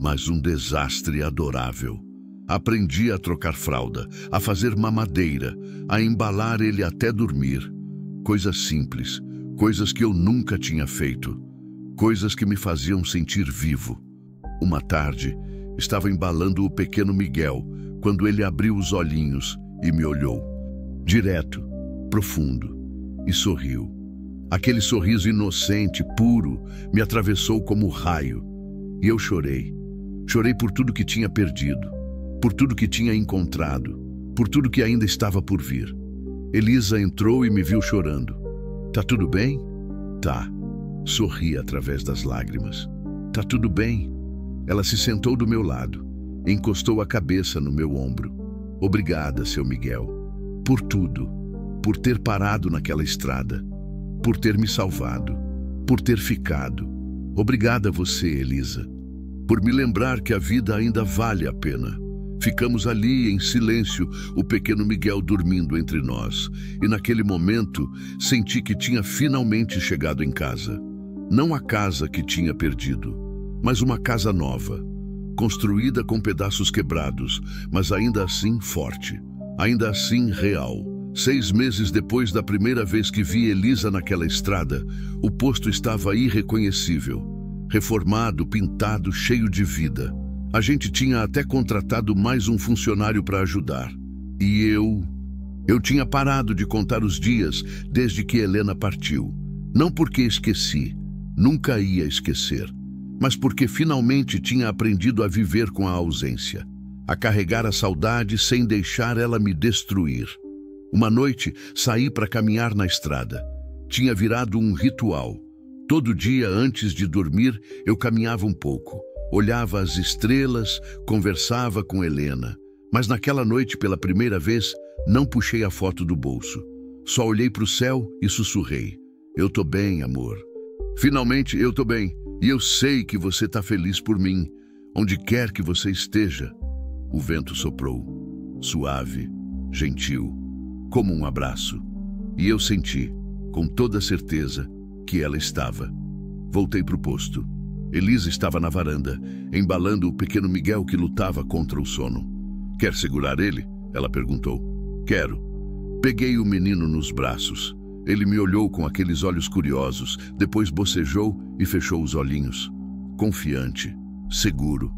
mas um desastre adorável. Aprendi a trocar fralda, a fazer mamadeira, a embalar ele até dormir. Coisas simples, coisas que eu nunca tinha feito. Coisas que me faziam sentir vivo. Uma tarde, estava embalando o pequeno Miguel, quando ele abriu os olhinhos e me olhou. Direto, profundo, e sorriu. Aquele sorriso inocente, puro, me atravessou como raio. E eu chorei. Chorei por tudo que tinha perdido, por tudo que tinha encontrado, por tudo que ainda estava por vir. Elisa entrou e me viu chorando. "Tá tudo bem?" "Tá." Sorri através das lágrimas. "Tá tudo bem?" Ela se sentou do meu lado, encostou a cabeça no meu ombro. "Obrigada, seu Miguel, por tudo, por ter parado naquela estrada, por ter me salvado, por ter ficado. Obrigada a você, Elisa, por me lembrar que a vida ainda vale a pena." Ficamos ali em silêncio, o pequeno Miguel dormindo entre nós, e naquele momento senti que tinha finalmente chegado em casa. Não a casa que tinha perdido, mas uma casa nova, construída com pedaços quebrados, mas ainda assim forte, ainda assim real. 6 meses depois da primeira vez que vi Elisa naquela estrada, o posto estava irreconhecível, reformado, pintado, cheio de vida. A gente tinha até contratado mais um funcionário para ajudar. E eu tinha parado de contar os dias desde que Helena partiu. Não porque esqueci, nunca ia esquecer, mas porque finalmente tinha aprendido a viver com a ausência, a carregar a saudade sem deixar ela me destruir. Uma noite, saí para caminhar na estrada. Tinha virado um ritual. Todo dia, antes de dormir, eu caminhava um pouco. Olhava as estrelas, conversava com Helena. Mas naquela noite, pela primeira vez, não puxei a foto do bolso. Só olhei para o céu e sussurrei. "Eu tô bem, amor. Finalmente eu tô bem. E eu sei que você tá feliz por mim, onde quer que você esteja." O vento soprou, suave, gentil, como um abraço. E eu senti, com toda certeza, que ela estava. Voltei para o posto. Elisa estava na varanda, embalando o pequeno Miguel que lutava contra o sono. "Quer segurar ele?" ela perguntou. "Quero." Peguei o menino nos braços. Ele me olhou com aqueles olhos curiosos, depois bocejou e fechou os olhinhos. Confiante, seguro.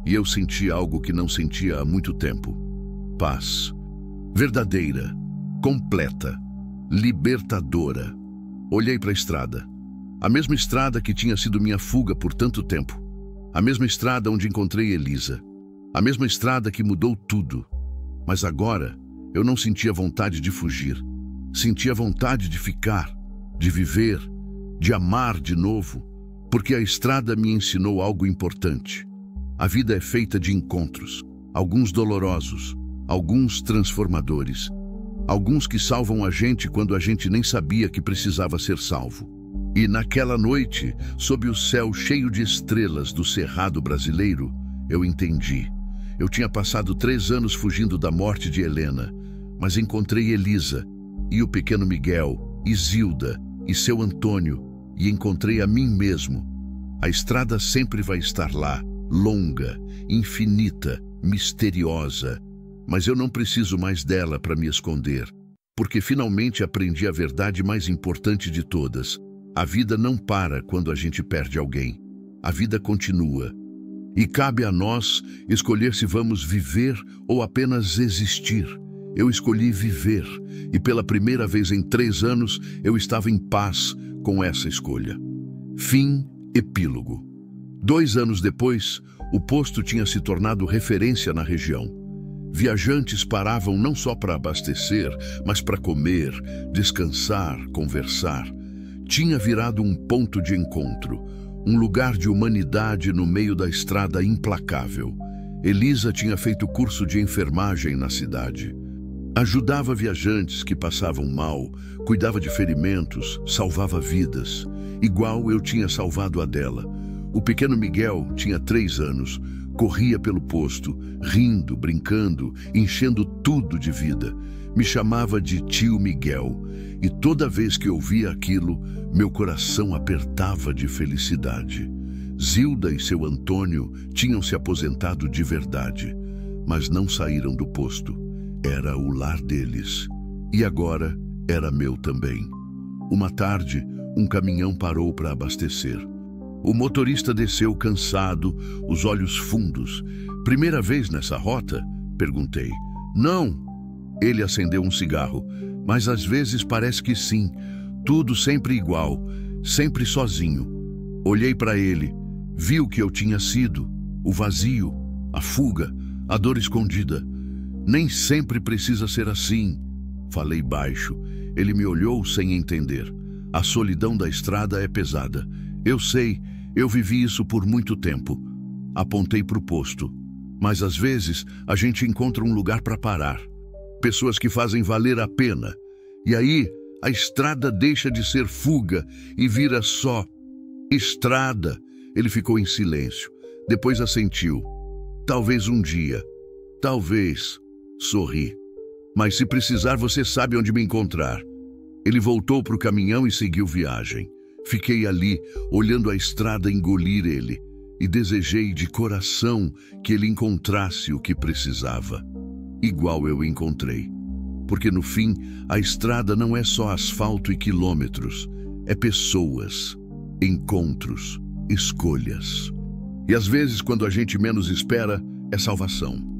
E eu senti algo que não sentia há muito tempo. Paz. Verdadeira, completa, libertadora. Olhei para a estrada. A mesma estrada que tinha sido minha fuga por tanto tempo. A mesma estrada onde encontrei Elisa. A mesma estrada que mudou tudo. Mas agora eu não sentia vontade de fugir. Sentia vontade de ficar, de viver, de amar de novo, porque a estrada me ensinou algo importante. A vida é feita de encontros, alguns dolorosos, alguns transformadores, alguns que salvam a gente quando a gente nem sabia que precisava ser salvo. E naquela noite, sob o céu cheio de estrelas do Cerrado brasileiro, eu entendi. Eu tinha passado 3 anos fugindo da morte de Helena, mas encontrei Elisa, e o pequeno Miguel, e Zilda, e seu Antônio, e encontrei a mim mesmo. A estrada sempre vai estar lá, longa, infinita, misteriosa, mas eu não preciso mais dela para me esconder, porque finalmente aprendi a verdade mais importante de todas. A vida não para quando a gente perde alguém. A vida continua. E cabe a nós escolher se vamos viver ou apenas existir. Eu escolhi viver, e pela primeira vez em 3 anos eu estava em paz com essa escolha. Fim, epílogo. 2 anos depois, o posto tinha se tornado referência na região. Viajantes paravam não só para abastecer, mas para comer, descansar, conversar. Tinha virado um ponto de encontro, um lugar de humanidade no meio da estrada implacável. Elisa tinha feito curso de enfermagem na cidade. Ajudava viajantes que passavam mal, cuidava de ferimentos, salvava vidas, igual eu tinha salvado a dela. O pequeno Miguel tinha 3 anos, corria pelo posto, rindo, brincando, enchendo tudo de vida. Me chamava de tio Miguel, e toda vez que eu via aquilo, meu coração apertava de felicidade. Zilda e seu Antônio tinham se aposentado de verdade, mas não saíram do posto. Era o lar deles. E agora era meu também. Uma tarde, um caminhão parou para abastecer. O motorista desceu cansado, os olhos fundos. "Primeira vez nessa rota?" perguntei. "Não." Ele acendeu um cigarro. "Mas às vezes parece que sim. Tudo sempre igual, sempre sozinho." Olhei para ele. Vi o que eu tinha sido. O vazio, a fuga, a dor escondida. "Nem sempre precisa ser assim." Falei baixo. Ele me olhou sem entender. "A solidão da estrada é pesada. Eu sei, eu vivi isso por muito tempo." Apontei para o posto. "Mas às vezes a gente encontra um lugar para parar. Pessoas que fazem valer a pena. E aí a estrada deixa de ser fuga e vira só estrada." Ele ficou em silêncio. Depois assentiu. "Talvez um dia. Talvez." Sorri. "Mas se precisar, você sabe onde me encontrar." Ele voltou para o caminhão e seguiu viagem. Fiquei ali, olhando a estrada engolir ele, e desejei de coração que ele encontrasse o que precisava. Igual eu encontrei. Porque no fim, a estrada não é só asfalto e quilômetros, é pessoas, encontros, escolhas. E às vezes, quando a gente menos espera, é salvação.